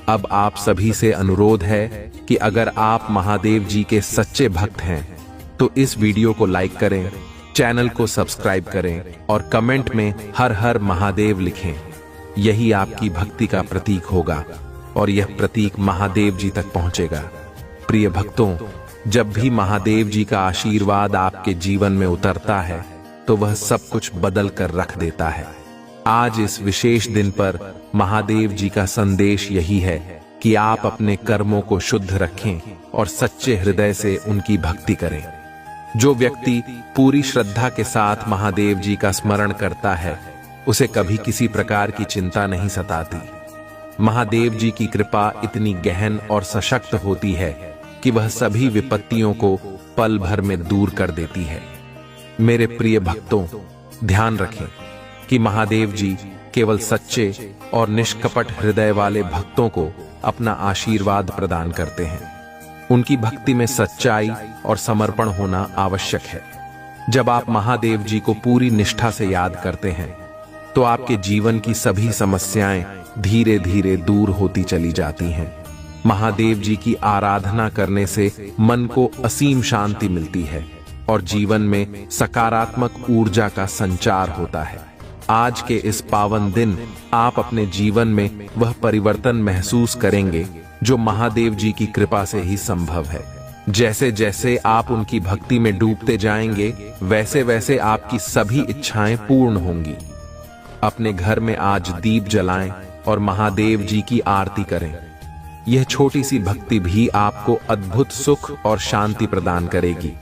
अब आप सभी से अनुरोध है कि अगर आप महादेव जी के सच्चे भक्त हैं, तो इस वीडियो को लाइक करें, चैनल को सब्सक्राइब करें और कमेंट में हर हर महादेव लिखें। यही आपकी भक्ति का प्रतीक होगा और यह प्रतीक महादेव जी तक पहुंचेगा। प्रिय भक्तों, जब भी महादेव जी का आशीर्वाद आपके जीवन में उतरता है, तो वह सब कुछ बदल कर रख देता है। आज इस विशेष दिन पर महादेव जी का संदेश यही है कि आप अपने कर्मों को शुद्ध रखें और सच्चे हृदय से उनकी भक्ति करें। जो व्यक्ति पूरी श्रद्धा के साथ महादेव जी का स्मरण करता है, उसे कभी किसी प्रकार की चिंता नहीं सताती। महादेव जी की कृपा इतनी गहन और सशक्त होती है कि वह सभी विपत्तियों को पल भर में दूर कर देती है। मेरे प्रिय भक्तों, ध्यान रखें कि महादेव जी केवल सच्चे और निष्कपट हृदय वाले भक्तों को अपना आशीर्वाद प्रदान करते हैं। उनकी भक्ति में सच्चाई और समर्पण होना आवश्यक है। जब आप महादेव जी को पूरी निष्ठा से याद करते हैं, तो आपके जीवन की सभी समस्याएं धीरे धीरे दूर होती चली जाती हैं। महादेव जी की आराधना करने से मन को असीम शांति मिलती है और जीवन में सकारात्मक ऊर्जा का संचार होता है। आज के इस पावन दिन आप अपने जीवन में वह परिवर्तन महसूस करेंगे जो महादेव जी की कृपा से ही संभव है। जैसे जैसे आप उनकी भक्ति में डूबते जाएंगे, वैसे वैसे आपकी सभी इच्छाएं पूर्ण होंगी। अपने घर में आज दीप जलाएं और महादेव जी की आरती करें। यह छोटी सी भक्ति भी आपको अद्भुत सुख और शांति प्रदान करेगी।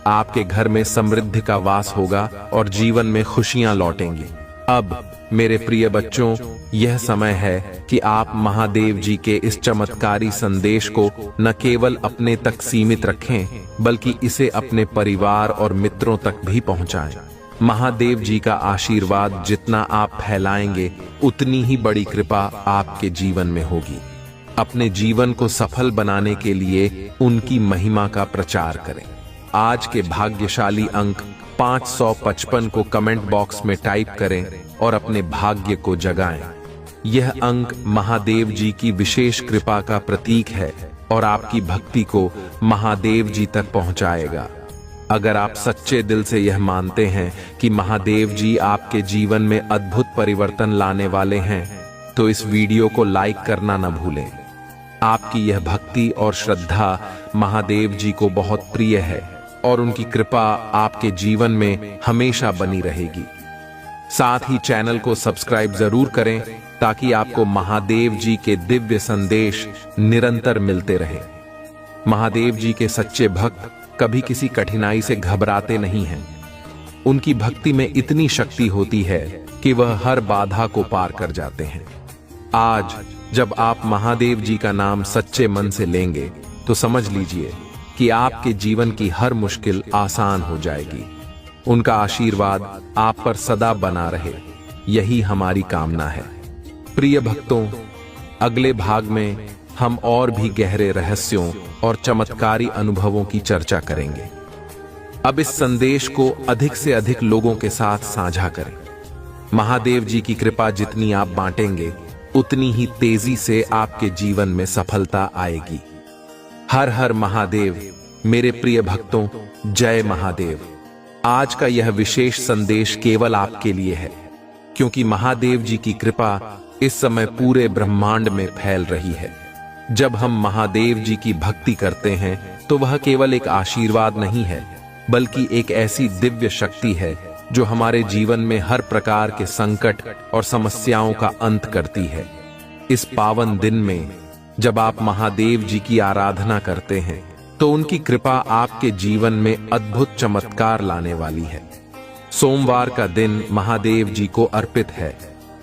आपके घर में समृद्धि का वास होगा और जीवन में खुशियां लौटेंगी। अब मेरे प्रिय बच्चों, यह समय है कि आप महादेव जी के इस चमत्कारी संदेश को न केवल अपने तक सीमित रखें, बल्कि इसे अपने परिवार और मित्रों तक भी पहुंचाएं। महादेव जी का आशीर्वाद जितना आप फैलाएंगे, उतनी ही बड़ी कृपा आपके जीवन में होगी। अपने जीवन को सफल बनाने के लिए उनकी महिमा का प्रचार करें। आज के भाग्यशाली अंक 555 को कमेंट बॉक्स में टाइप करें और अपने भाग्य को जगाएं। यह अंक महादेव जी की विशेष कृपा का प्रतीक है और आपकी भक्ति को महादेव जी तक पहुंचाएगा। अगर आप सच्चे दिल से यह मानते हैं कि महादेव जी आपके जीवन में अद्भुत परिवर्तन लाने वाले हैं, तो इस वीडियो को लाइक करना न भूलें। आपकी यह भक्ति और श्रद्धा महादेव जी को बहुत प्रिय है और उनकी कृपा आपके जीवन में हमेशा बनी रहेगी। साथ ही चैनल को सब्सक्राइब जरूर करें ताकि आपको महादेव जी के दिव्य संदेश निरंतर मिलते रहें। महादेव जी के सच्चे भक्त कभी किसी कठिनाई से घबराते नहीं हैं। उनकी भक्ति में इतनी शक्ति होती है कि वह हर बाधा को पार कर जाते हैं। आज जब आप महादेव जी का नाम सच्चे मन से लेंगे, तो समझ लीजिए कि आपके जीवन की हर मुश्किल आसान हो जाएगी। उनका आशीर्वाद आप पर सदा बना रहे, यही हमारी कामना है। प्रिय भक्तों, अगले भाग में हम और भी गहरे रहस्यों और चमत्कारी अनुभवों की चर्चा करेंगे। अब इस संदेश को अधिक से अधिक लोगों के साथ साझा करें। महादेव जी की कृपा जितनी आप बांटेंगे, उतनी ही तेजी से आपके जीवन में सफलता आएगी। हर हर महादेव। मेरे प्रिय भक्तों, जय महादेव। आज का यह विशेष संदेश केवल आपके लिए है, क्योंकि महादेव जी की कृपा इस समय पूरे ब्रह्मांड में फैल रही है। जब हम महादेव जी की भक्ति करते हैं, तो वह केवल एक आशीर्वाद नहीं है, बल्कि एक ऐसी दिव्य शक्ति है जो हमारे जीवन में हर प्रकार के संकट और समस्याओं का अंत करती है। इस पावन दिन में जब आप महादेव जी की आराधना करते हैं, तो उनकी कृपा आपके जीवन में अद्भुत चमत्कार लाने वाली है। सोमवार का दिन महादेव जी को अर्पित है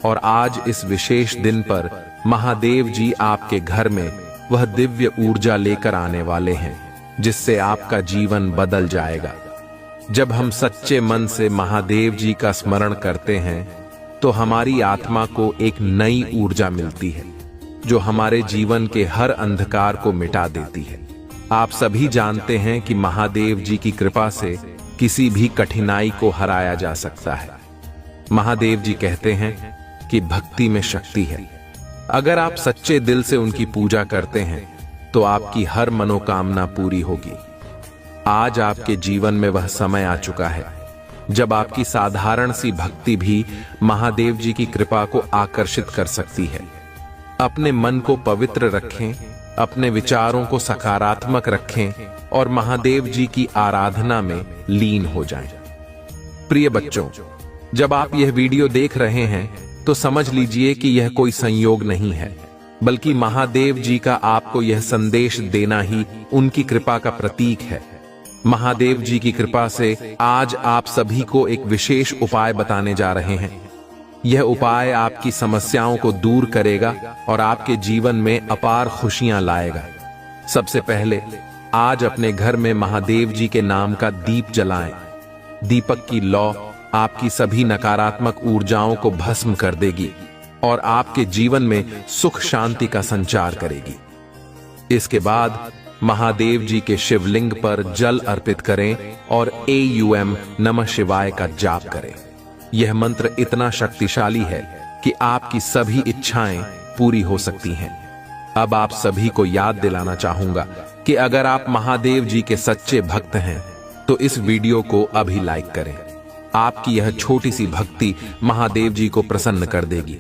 और आज इस विशेष दिन पर महादेव जी आपके घर में वह दिव्य ऊर्जा लेकर आने वाले हैं, जिससे आपका जीवन बदल जाएगा। जब हम सच्चे मन से महादेव जी का स्मरण करते हैं, तो हमारी आत्मा को एक नई ऊर्जा मिलती है, जो हमारे जीवन के हर अंधकार को मिटा देती है। आप सभी जानते हैं कि महादेव जी की कृपा से किसी भी कठिनाई को हराया जा सकता है। महादेव जी कहते हैं कि भक्ति में शक्ति है। अगर आप सच्चे दिल से उनकी पूजा करते हैं, तो आपकी हर मनोकामना पूरी होगी। आज आपके जीवन में वह समय आ चुका है जब आपकी साधारण सी भक्ति भी महादेव जी की कृपा को आकर्षित कर सकती है। अपने मन को पवित्र रखें, अपने विचारों को सकारात्मक रखें और महादेव जी की आराधना में लीन हो जाएं। प्रिय बच्चों, जब आप यह वीडियो देख रहे हैं, तो समझ लीजिए कि यह कोई संयोग नहीं है, बल्कि महादेव जी का आपको यह संदेश देना ही उनकी कृपा का प्रतीक है। महादेव जी की कृपा से आज आप सभी को एक विशेष उपाय बताने जा रहे हैं। यह उपाय आपकी समस्याओं को दूर करेगा और आपके जीवन में अपार खुशियां लाएगा। सबसे पहले आज अपने घर में महादेव जी के नाम का दीप जलाएं। दीपक की लौ आपकी सभी नकारात्मक ऊर्जाओं को भस्म कर देगी और आपके जीवन में सुख शांति का संचार करेगी। इसके बाद महादेव जी के शिवलिंग पर जल अर्पित करें और AUM नमः शिवाय का जाप करें। यह मंत्र इतना शक्तिशाली है कि आपकी सभी इच्छाएं पूरी हो सकती हैं। अब आप सभी को याद दिलाना चाहूंगा कि अगर आप महादेव जी के सच्चे भक्त हैं, तो इस वीडियो को अभी लाइक करें। आपकी यह छोटी सी भक्ति महादेव जी को प्रसन्न कर देगी।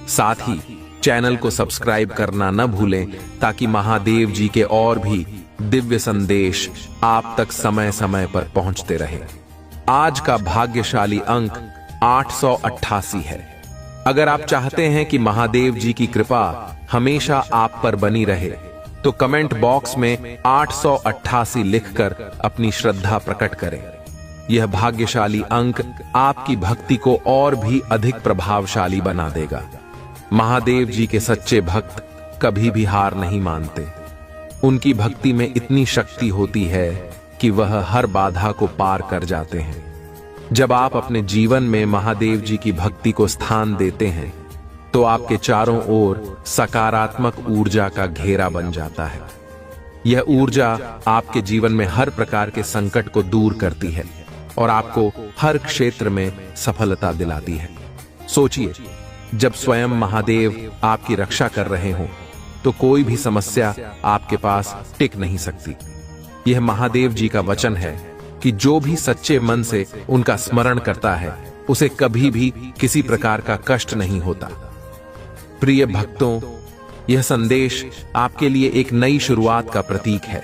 साथ ही चैनल को सब्सक्राइब करना न भूलें ताकि महादेव जी के और भी दिव्य संदेश आप तक समय समय पर पहुंचते रहें। आज का भाग्यशाली अंक 888 है। अगर आप चाहते हैं कि महादेव जी की कृपा हमेशा आप पर बनी रहे तो कमेंट बॉक्स में 888 लिखकर अपनी श्रद्धा प्रकट करें। यह भाग्यशाली अंक आपकी भक्ति को और भी अधिक प्रभावशाली बना देगा। महादेव जी के सच्चे भक्त कभी भी हार नहीं मानते। उनकी भक्ति में इतनी शक्ति होती है कि वह हर बाधा को पार कर जाते हैं। जब आप अपने जीवन में महादेव जी की भक्ति को स्थान देते हैं तो आपके चारों ओर सकारात्मक ऊर्जा का घेरा बन जाता है। यह ऊर्जा आपके जीवन में हर प्रकार के संकट को दूर करती है और आपको हर क्षेत्र में सफलता दिलाती है। सोचिए, जब स्वयं महादेव आपकी रक्षा कर रहे हों तो कोई भी समस्या आपके पास टिक नहीं सकती। यह महादेव जी का वचन है कि जो भी सच्चे मन से उनका स्मरण करता है उसे कभी भी किसी प्रकार का कष्ट नहीं होता। प्रिय भक्तों, यह संदेश आपके लिए एक नई शुरुआत का प्रतीक है।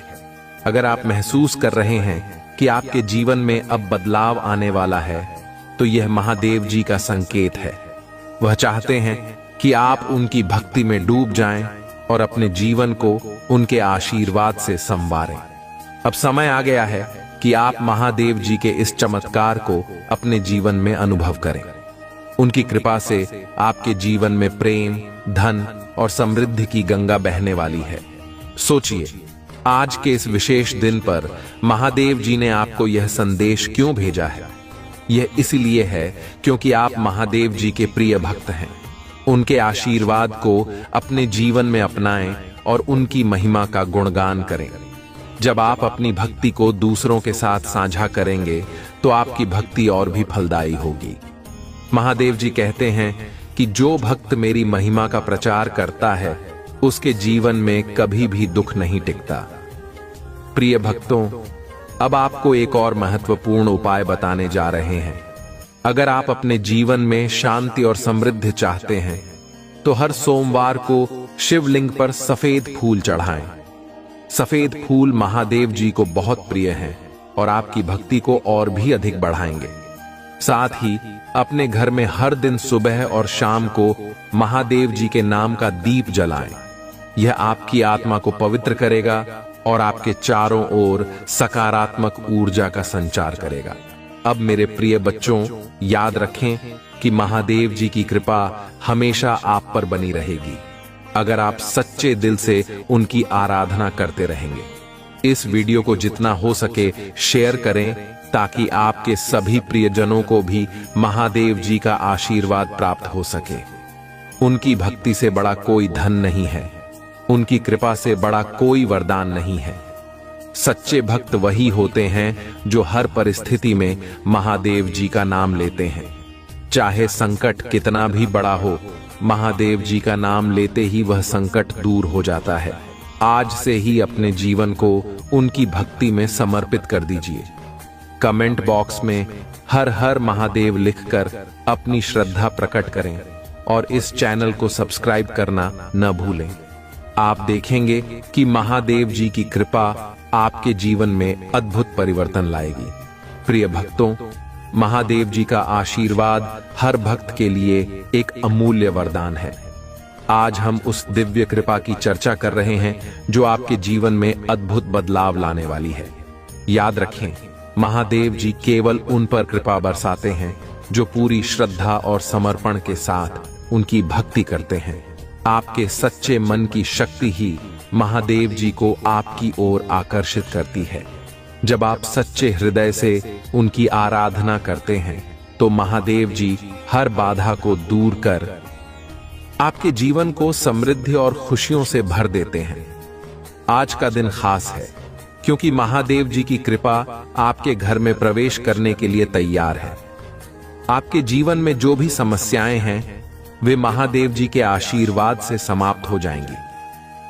अगर आप महसूस कर रहे हैं कि आपके जीवन में अब बदलाव आने वाला है तो यह महादेव जी का संकेत है। वह चाहते हैं कि आप उनकी भक्ति में डूब जाएं और अपने जीवन को उनके आशीर्वाद से संवारें। अब समय आ गया है कि आप महादेव जी के इस चमत्कार को अपने जीवन में अनुभव करें। उनकी कृपा से आपके जीवन में प्रेम, धन और समृद्धि की गंगा बहने वाली है। सोचिए, आज के इस विशेष दिन पर महादेव जी ने आपको यह संदेश क्यों भेजा है? यह इसलिए है क्योंकि आप महादेव जी के प्रिय भक्त हैं। उनके आशीर्वाद को अपने जीवन में अपनाएं और उनकी महिमा का गुणगान करें। जब आप अपनी भक्ति को दूसरों के साथ साझा करेंगे तो आपकी भक्ति और भी फलदायी होगी। महादेव जी कहते हैं कि जो भक्त मेरी महिमा का प्रचार करता है उसके जीवन में कभी भी दुख नहीं टिकता। प्रिय भक्तों, अब आपको एक और महत्वपूर्ण उपाय बताने जा रहे हैं। अगर आप अपने जीवन में शांति और समृद्धि चाहते हैं तो हर सोमवार को शिवलिंग पर सफेद फूल चढ़ाएं। सफेद फूल महादेव जी को बहुत प्रिय हैं और आपकी भक्ति को और भी अधिक बढ़ाएंगे। साथ ही अपने घर में हर दिन सुबह और शाम को महादेव जी के नाम का दीप जलाएं। यह आपकी आत्मा को पवित्र करेगा और आपके चारों ओर सकारात्मक ऊर्जा का संचार करेगा। अब मेरे प्रिय बच्चों, याद रखें कि महादेव जी की कृपा हमेशा आप पर बनी रहेगी अगर आप सच्चे दिल से उनकी आराधना करते रहेंगे। इस वीडियो को जितना हो सके शेयर करें ताकि आपके सभी प्रियजनों को भी महादेव जी का आशीर्वाद प्राप्त हो सके। उनकी भक्ति से बड़ा कोई धन नहीं है, उनकी कृपा से बड़ा कोई वरदान नहीं है। सच्चे भक्त वही होते हैं जो हर परिस्थिति में महादेव जी का नाम लेते हैं। चाहे संकट कितना भी बड़ा हो, महादेव जी का नाम लेते ही वह संकट दूर हो जाता है। आज से ही अपने जीवन को उनकी भक्ति में समर्पित कर दीजिए। कमेंट बॉक्स में हर हर महादेव लिखकर अपनी श्रद्धा प्रकट करें और इस चैनल को सब्सक्राइब करना न भूलें। आप देखेंगे कि महादेव जी की कृपा आपके जीवन में अद्भुत परिवर्तन लाएगी। प्रिय भक्तों, महादेव जी का आशीर्वाद हर भक्त के लिए एक अमूल्य वरदान है। आज हम उस दिव्य कृपा की चर्चा कर रहे हैं जो आपके जीवन में अद्भुत बदलाव लाने वाली है। याद रखें, महादेव जी केवल उन पर कृपा बरसाते हैं जो पूरी श्रद्धा और समर्पण के साथ उनकी भक्ति करते हैं। आपके सच्चे मन की शक्ति ही महादेव जी को आपकी ओर आकर्षित करती है। जब आप सच्चे हृदय से उनकी आराधना करते हैं तो महादेव जी हर बाधा को दूर कर आपके जीवन को समृद्धि और खुशियों से भर देते हैं। आज का दिन खास है क्योंकि महादेव जी की कृपा आपके घर में प्रवेश करने के लिए तैयार है। आपके जीवन में जो भी समस्याएं हैं वे महादेव जी के आशीर्वाद से समाप्त हो जाएंगी।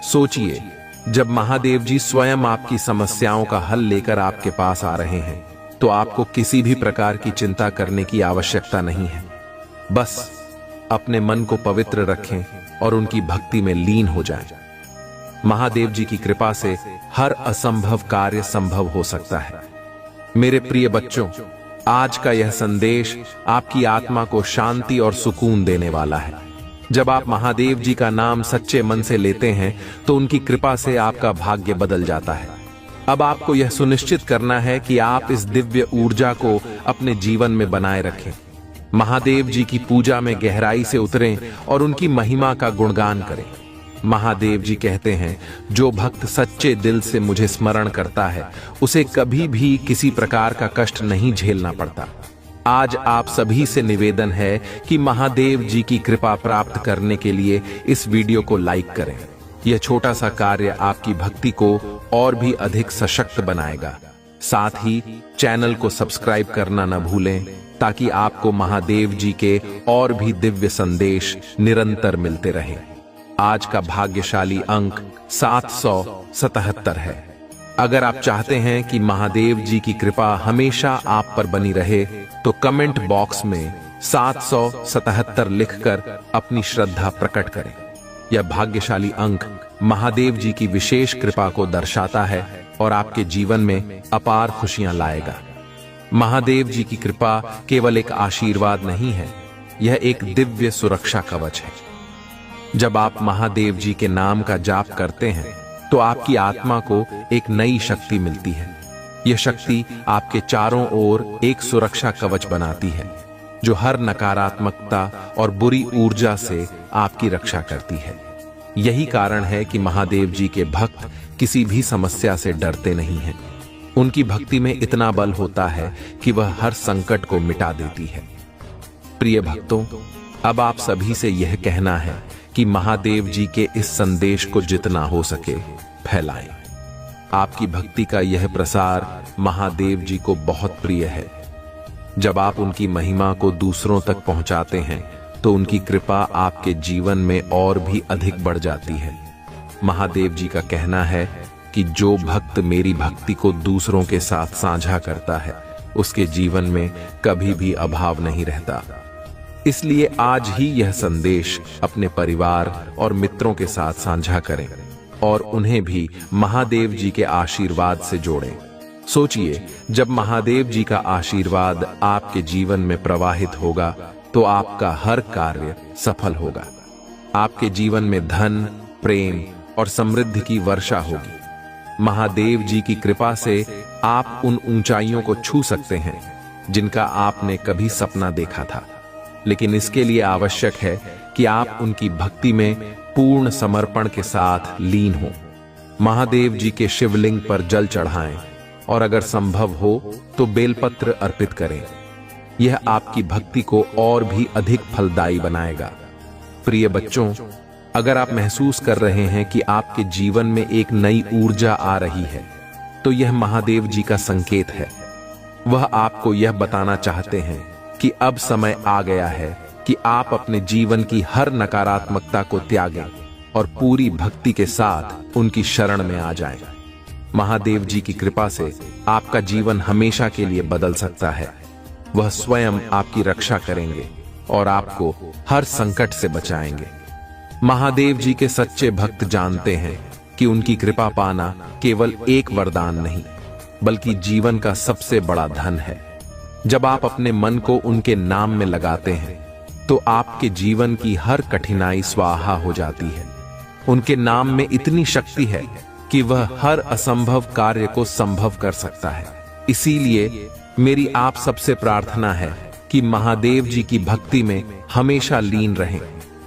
सोचिए, जब महादेव जी स्वयं आपकी समस्याओं का हल लेकर आपके पास आ रहे हैं तो आपको किसी भी प्रकार की चिंता करने की आवश्यकता नहीं है। बस अपने मन को पवित्र रखें और उनकी भक्ति में लीन हो जाएं। महादेव जी की कृपा से हर असंभव कार्य संभव हो सकता है। मेरे प्रिय बच्चों, आज का यह संदेश आपकी आत्मा को शांति और सुकून देने वाला है। जब आप महादेव जी का नाम सच्चे मन से लेते हैं तो उनकी कृपा से आपका भाग्य बदल जाता है। अब आपको यह सुनिश्चित करना है कि आप इस दिव्य ऊर्जा को अपने जीवन में बनाए रखें। महादेव जी की पूजा में गहराई से उतरें और उनकी महिमा का गुणगान करें। महादेव जी कहते हैं, जो भक्त सच्चे दिल से मुझे स्मरण करता है उसे कभी भी किसी प्रकार का कष्ट नहीं झेलना पड़ता। आज आप सभी से निवेदन है कि महादेव जी की कृपा प्राप्त करने के लिए इस वीडियो को लाइक करें। यह छोटा सा कार्य आपकी भक्ति को और भी अधिक सशक्त बनाएगा। साथ ही चैनल को सब्सक्राइब करना न भूलें ताकि आपको महादेव जी के और भी दिव्य संदेश निरंतर मिलते रहें। आज का भाग्यशाली अंक 777 है। अगर आप चाहते हैं कि महादेव जी की कृपा हमेशा आप पर बनी रहे तो कमेंट बॉक्स में 777 लिखकर अपनी श्रद्धा प्रकट करें। यह भाग्यशाली अंक महादेव जी की विशेष कृपा को दर्शाता है और आपके जीवन में अपार खुशियां लाएगा। महादेव जी की कृपा केवल एक आशीर्वाद नहीं है, यह एक दिव्य सुरक्षा कवच है। जब आप महादेव जी के नाम का जाप करते हैं तो आपकी आत्मा को एक नई शक्ति मिलती है। यह शक्ति आपके चारों ओर एक सुरक्षा कवच बनाती है जो हर नकारात्मकता और बुरी ऊर्जा से आपकी रक्षा करती है। यही कारण है कि महादेव जी के भक्त किसी भी समस्या से डरते नहीं हैं। उनकी भक्ति में इतना बल होता है कि वह हर संकट को मिटा देती है। प्रिय भक्तों, अब आप सभी से यह कहना है कि महादेव जी के इस संदेश को जितना हो सके फैलाएं। आपकी भक्ति का यह प्रसार महादेव जी को बहुत प्रिय है। जब आप उनकी महिमा को दूसरों तक पहुंचाते हैं तो उनकी कृपा आपके जीवन में और भी अधिक बढ़ जाती है। महादेव जी का कहना है कि जो भक्त मेरी भक्ति को दूसरों के साथ साझा करता है उसके जीवन में कभी भी अभाव नहीं रहता। इसलिए आज ही यह संदेश अपने परिवार और मित्रों के साथ साझा करें और उन्हें भी महादेव जी के आशीर्वाद से जोड़ें। सोचिए, जब महादेव जी का आशीर्वाद आपके जीवन में प्रवाहित होगा तो आपका हर कार्य सफल होगा। आपके जीवन में धन, प्रेम और समृद्धि की वर्षा होगी। महादेव जी की कृपा से आप उन ऊंचाइयों को छू सकते हैं जिनका आपने कभी सपना देखा था। लेकिन इसके लिए आवश्यक है कि आप उनकी भक्ति में पूर्ण समर्पण के साथ लीन हो। महादेव जी के शिवलिंग पर जल चढ़ाएं और अगर संभव हो तो बेलपत्र अर्पित करें। यह आपकी भक्ति को और भी अधिक फलदायी बनाएगा। प्रिय बच्चों, अगर आप महसूस कर रहे हैं कि आपके जीवन में एक नई ऊर्जा आ रही है तो यह महादेव जी का संकेत है। वह आपको यह बताना चाहते हैं कि अब समय आ गया है कि आप अपने जीवन की हर नकारात्मकता को त्यागें और पूरी भक्ति के साथ उनकी शरण में आ जाएं। महादेव जी की कृपा से आपका जीवन हमेशा के लिए बदल सकता है। वह स्वयं आपकी रक्षा करेंगे और आपको हर संकट से बचाएंगे। महादेव जी के सच्चे भक्त जानते हैं कि उनकी कृपा पाना केवल एक वरदान नहीं बल्कि जीवन का सबसे बड़ा धन है। जब आप अपने मन को उनके नाम में लगाते हैं तो आपके जीवन की हर कठिनाई स्वाहा हो जाती है। उनके नाम में इतनी शक्ति है कि वह हर असंभव कार्य को संभव कर सकता है। इसीलिए मेरी आप सबसे प्रार्थना है कि महादेव जी की भक्ति में हमेशा लीन रहें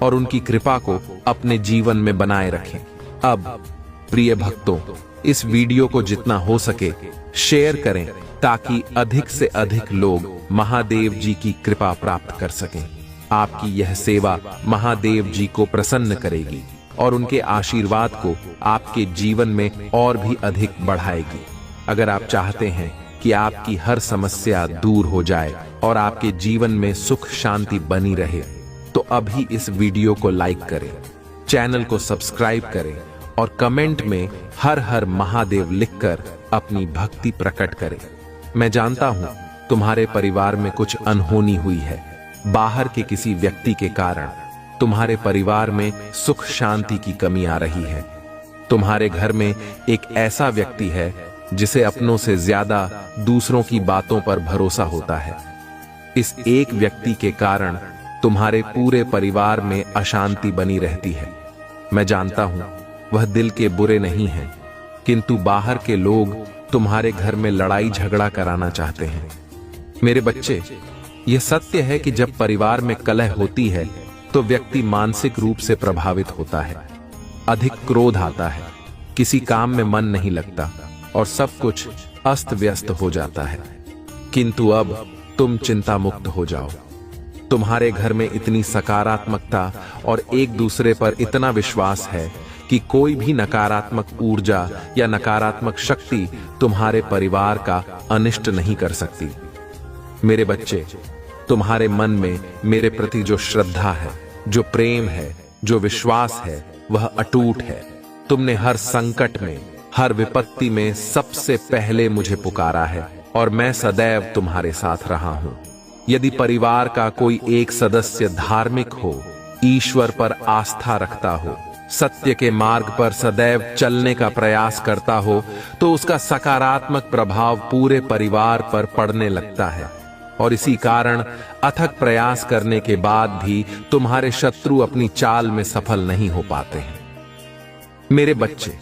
और उनकी कृपा को अपने जीवन में बनाए रखें। अब प्रिय भक्तों, इस वीडियो को जितना हो सके शेयर करें ताकि अधिक से अधिक लोग महादेव जी की कृपा प्राप्त कर सकें। आपकी यह सेवा महादेव जी को प्रसन्न करेगी और उनके आशीर्वाद को आपके जीवन में और भी अधिक बढ़ाएगी। अगर आप चाहते हैं कि आपकी हर समस्या दूर हो जाए और आपके जीवन में सुख शांति बनी रहे तो अभी इस वीडियो को लाइक करें, चैनल को सब्सक्राइब करें और कमेंट में हर हर महादेव लिखकर अपनी भक्ति प्रकट करें। मैं जानता हूं तुम्हारे परिवार में कुछ अनहोनी हुई है। बाहर के किसी व्यक्ति के कारण तुम्हारे परिवार में सुख शांति की कमी आ रही है। तुम्हारे घर में एक ऐसा व्यक्ति है जिसे अपनों से ज्यादा दूसरों की बातों पर भरोसा होता है। इस एक व्यक्ति के कारण तुम्हारे पूरे परिवार में अशांति बनी रहती है। मैं जानता हूं वह दिल के बुरे नहीं हैं, किंतु बाहर के लोग तुम्हारे घर में लड़ाई झगड़ा कराना चाहते हैं। मेरे बच्चे, यह सत्य है कि जब परिवार में कलह होती है तो व्यक्ति मानसिक रूप से प्रभावित होता है। अधिक क्रोध आता है, किसी काम में मन नहीं लगता और सब कुछ अस्त व्यस्त हो जाता है। किंतु अब तुम चिंता मुक्त हो जाओ। तुम्हारे घर में इतनी सकारात्मकता और एक दूसरे पर इतना विश्वास है कि कोई भी नकारात्मक ऊर्जा या नकारात्मक शक्ति तुम्हारे परिवार का अनिष्ट नहीं कर सकती। मेरे बच्चे, तुम्हारे मन में मेरे प्रति जो श्रद्धा है, जो प्रेम है, जो विश्वास है, वह अटूट है। तुमने हर संकट में, हर विपत्ति में सबसे पहले मुझे पुकारा है और मैं सदैव तुम्हारे साथ रहा हूं। यदि परिवार का कोई एक सदस्य धार्मिक हो, ईश्वर पर आस्था रखता हो, सत्य के मार्ग पर सदैव चलने का प्रयास करता हो, तो उसका सकारात्मक प्रभाव पूरे परिवार पर पड़ने लगता है। और इसी कारण अथक प्रयास करने के बाद भी तुम्हारे शत्रु अपनी चाल में सफल नहीं हो पाते हैं। मेरे बच्चे,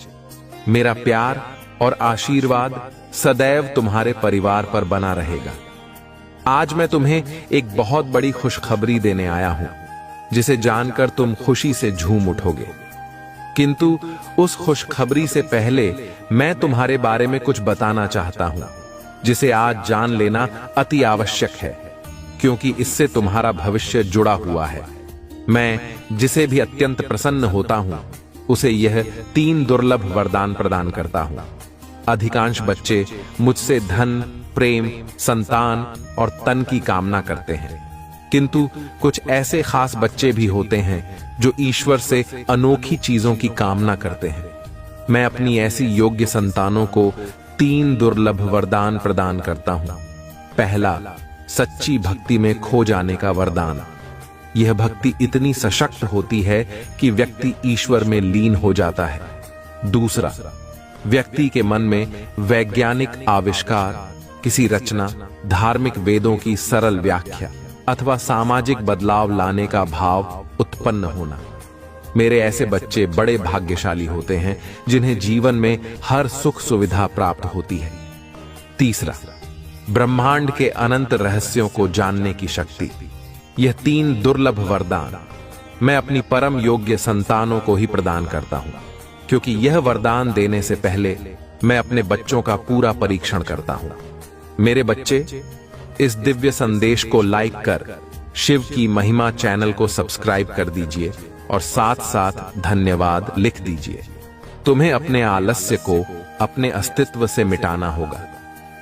मेरा प्यार और आशीर्वाद सदैव तुम्हारे परिवार पर बना रहेगा। आज मैं तुम्हें एक बहुत बड़ी खुशखबरी देने आया हूं, जिसे जानकर तुम खुशी से झूम उठोगे। किंतु उस खुशखबरी से पहले मैं तुम्हारे बारे में कुछ बताना चाहता हूं, जिसे आज जान लेना अति आवश्यक है, क्योंकि इससे तुम्हारा भविष्य जुड़ा हुआ है। मैं जिसे भी अत्यंत प्रसन्न होता हूं, उसे यह 3 दुर्लभ वरदान प्रदान करता हूं। अधिकांश बच्चे मुझसे धन, प्रेम, संतान और तन की कामना करते हैं, किंतु कुछ ऐसे खास बच्चे भी होते हैं जो ईश्वर से अनोखी चीजों की कामना करते हैं। मैं अपनी ऐसी योग्य संतानों को 3 दुर्लभ वरदान प्रदान करता हूं। पहला, सच्ची भक्ति में खो जाने का वरदान। यह भक्ति इतनी सशक्त होती है कि व्यक्ति ईश्वर में लीन हो जाता है। दूसरा, व्यक्ति के मन में वैज्ञानिक आविष्कार, किसी रचना, धार्मिक वेदों की सरल व्याख्या अथवा सामाजिक बदलाव लाने का भाव उत्पन्न होना। मेरे ऐसे बच्चे बड़े भाग्यशाली होते हैं जिन्हें जीवन में हर सुख सुविधा प्राप्त होती है। तीसरा, ब्रह्मांड के अनंत रहस्यों को जानने की शक्ति। यह 3 दुर्लभ वरदान मैं अपनी परम योग्य संतानों को ही प्रदान करता हूं, क्योंकि यह वरदान देने से पहले मैं अपने बच्चों का पूरा परीक्षण करता हूं। मेरे बच्चे, इस दिव्य संदेश को लाइक कर शिव की महिमा चैनल को सब्सक्राइब कर दीजिए और साथ साथ धन्यवाद लिख दीजिए। तुम्हें अपने आलस्य को अपने अस्तित्व से मिटाना होगा।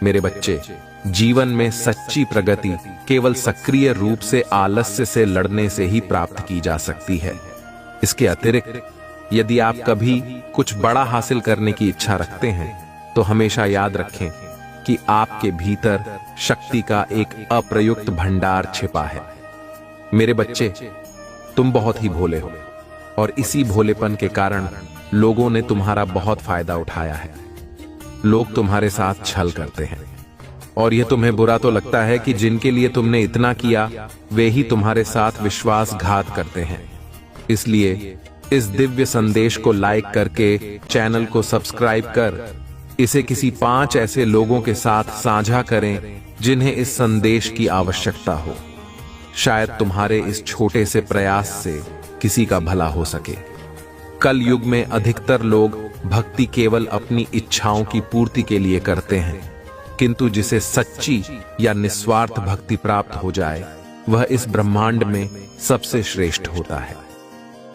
मेरे बच्चे, जीवन में सच्ची प्रगति केवल सक्रिय रूप से आलस्य से लड़ने से ही प्राप्त की जा सकती है। इसके अतिरिक्त यदि आप कभी कुछ बड़ा हासिल करने की इच्छा रखते हैं, तो हमेशा याद रखें कि आपके भीतर शक्ति का एक अप्रयुक्त भंडार छिपा है। मेरे बच्चे, तुम बहुत ही भोले हो और इसी भोलेपन के कारण लोगों ने तुम्हारा बहुत फायदा उठाया है। लोग तुम्हारे साथ छल करते हैं और यह तुम्हें बुरा तो लगता है कि जिनके लिए तुमने इतना किया वे ही तुम्हारे साथ विश्वासघात करते हैं। इसलिए इस दिव्य संदेश को लाइक करके चैनल को सब्सक्राइब कर इसे किसी 5 ऐसे लोगों के साथ साझा करें जिन्हें इस संदेश की आवश्यकता हो। शायद तुम्हारे इस छोटे से प्रयास से किसी का भला हो सके। कल युग में अधिकतर लोग भक्ति केवल अपनी इच्छाओं की पूर्ति के लिए करते हैं, किंतु जिसे सच्ची या निस्वार्थ भक्ति प्राप्त हो जाए वह इस ब्रह्मांड में सबसे श्रेष्ठ होता है।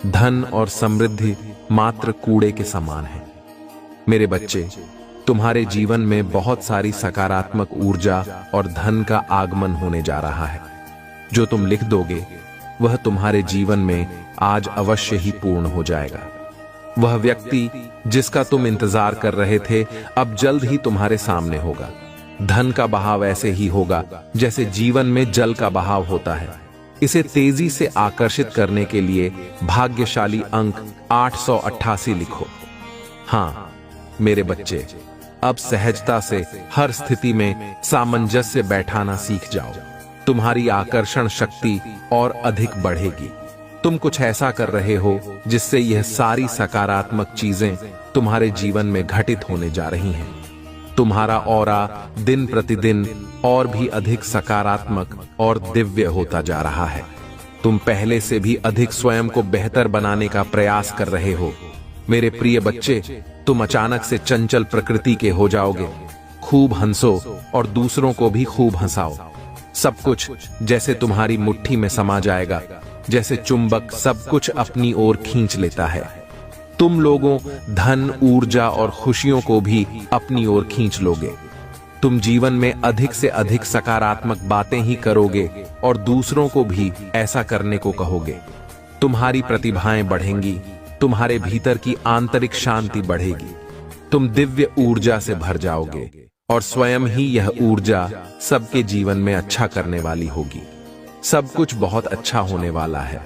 धन और समृद्धि मात्र कूड़े के समान है। मेरे बच्चे, तुम्हारे जीवन में बहुत सारी सकारात्मक ऊर्जा और धन का आगमन होने जा रहा है। जो तुम लिख दोगे वह तुम्हारे जीवन में आज अवश्य ही पूर्ण हो जाएगा। वह व्यक्ति जिसका तुम इंतजार कर रहे थे अब जल्द ही तुम्हारे सामने होगा। धन का बहाव ऐसे ही होगा जैसे जीवन में जल का बहाव होता है। इसे तेजी से आकर्षित करने के लिए भाग्यशाली अंक 888 लिखो। हाँ मेरे बच्चे, अब सहजता से हर स्थिति में सामंजस्य बैठाना सीख जाओ। तुम्हारी आकर्षण शक्ति और अधिक बढ़ेगी। तुम कुछ ऐसा कर रहे हो जिससे यह सारी सकारात्मक चीजें तुम्हारे जीवन में घटित होने जा रही हैं। तुम्हारा ऑरा दिन प्रतिदिन और भी अधिक सकारात्मक और दिव्य होता जा रहा है। तुम पहले से भी अधिक स्वयं को बेहतर बनाने का प्रयास कर रहे हो। मेरे प्रिय बच्चे, तुम अचानक से चंचल प्रकृति के हो जाओगे। खूब हंसो और दूसरों को भी खूब हंसाओ। सब कुछ जैसे तुम्हारी मुट्ठी में समा जाएगा, जैसे चुंबक सब कुछ अपनी ओर खींच लेता है। तुम लोगों धन, ऊर्जा और खुशियों को भी अपनी ओर खींच लोगे। तुम जीवन में अधिक से अधिक सकारात्मक बातें ही करोगे और दूसरों को भी ऐसा करने को कहोगे। तुम्हारी प्रतिभाएं बढ़ेंगी, तुम्हारे भीतर की आंतरिक शांति बढ़ेगी। तुम दिव्य ऊर्जा से भर जाओगे और स्वयं ही यह ऊर्जा सबके जीवन में अच्छा करने वाली होगी। सब कुछ बहुत अच्छा होने वाला है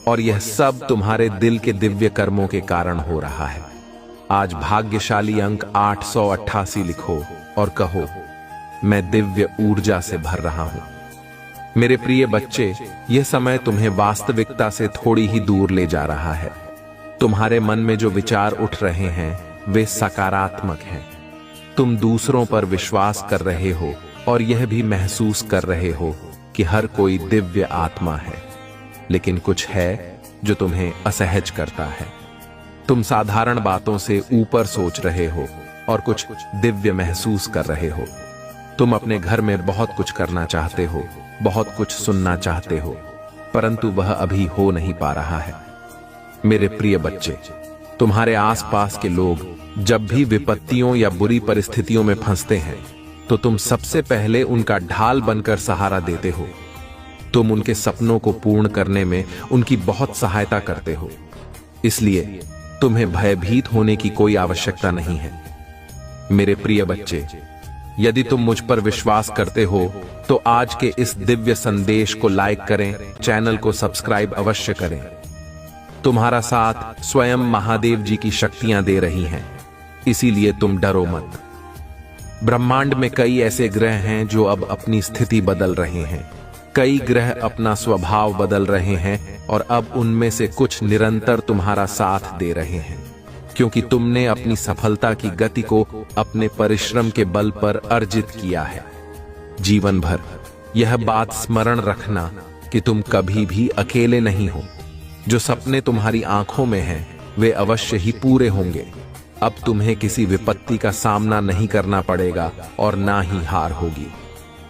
और यह सब तुम्हारे दिल के दिव्य कर्मों के कारण हो रहा है। आज भाग्यशाली अंक 888 लिखो और कहो, मैं दिव्य ऊर्जा से भर रहा हूं। मेरे प्रिय बच्चे, यह समय तुम्हें वास्तविकता से थोड़ी ही दूर ले जा रहा है। तुम्हारे मन में जो विचार उठ रहे हैं वे सकारात्मक हैं। तुम दूसरों पर विश्वास कर रहे हो और यह भी महसूस कर रहे हो कि हर कोई दिव्य आत्मा है, लेकिन कुछ है जो तुम्हें असहज करता है। तुम साधारण बातों से ऊपर सोच रहे हो और कुछ दिव्य महसूस कर रहे हो। तुम अपने घर में बहुत कुछ करना चाहते हो, बहुत कुछ सुनना चाहते हो, परंतु वह अभी हो नहीं पा रहा है। मेरे प्रिय बच्चे, तुम्हारे आसपास के लोग जब भी विपत्तियों या बुरी परिस्थितियों में फंसते हैं तो तुम सबसे पहले उनका ढाल बनकर सहारा देते हो। तुम उनके सपनों को पूर्ण करने में उनकी बहुत सहायता करते हो। इसलिए तुम्हें भयभीत होने की कोई आवश्यकता नहीं है। मेरे प्रिय बच्चे, यदि तुम मुझ पर विश्वास करते हो तो आज के इस दिव्य संदेश को लाइक करें, चैनल को सब्सक्राइब अवश्य करें। तुम्हारा साथ स्वयं महादेव जी की शक्तियां दे रही हैं, इसीलिए तुम डरो मत। ब्रह्मांड में कई ऐसे ग्रह हैं जो अब अपनी स्थिति बदल रहे हैं। कई ग्रह अपना स्वभाव बदल रहे हैं और अब उनमें से कुछ निरंतर तुम्हारा साथ दे रहे हैं, क्योंकि तुमने अपनी सफलता की गति को अपने परिश्रम के बल पर अर्जित किया है। जीवन भर यह बात स्मरण रखना कि तुम कभी भी अकेले नहीं हो। जो सपने तुम्हारी आंखों में हैं, वे अवश्य ही पूरे होंगे। अब तुम्हें किसी विपत्ति का सामना नहीं करना पड़ेगा और ना ही हार होगी।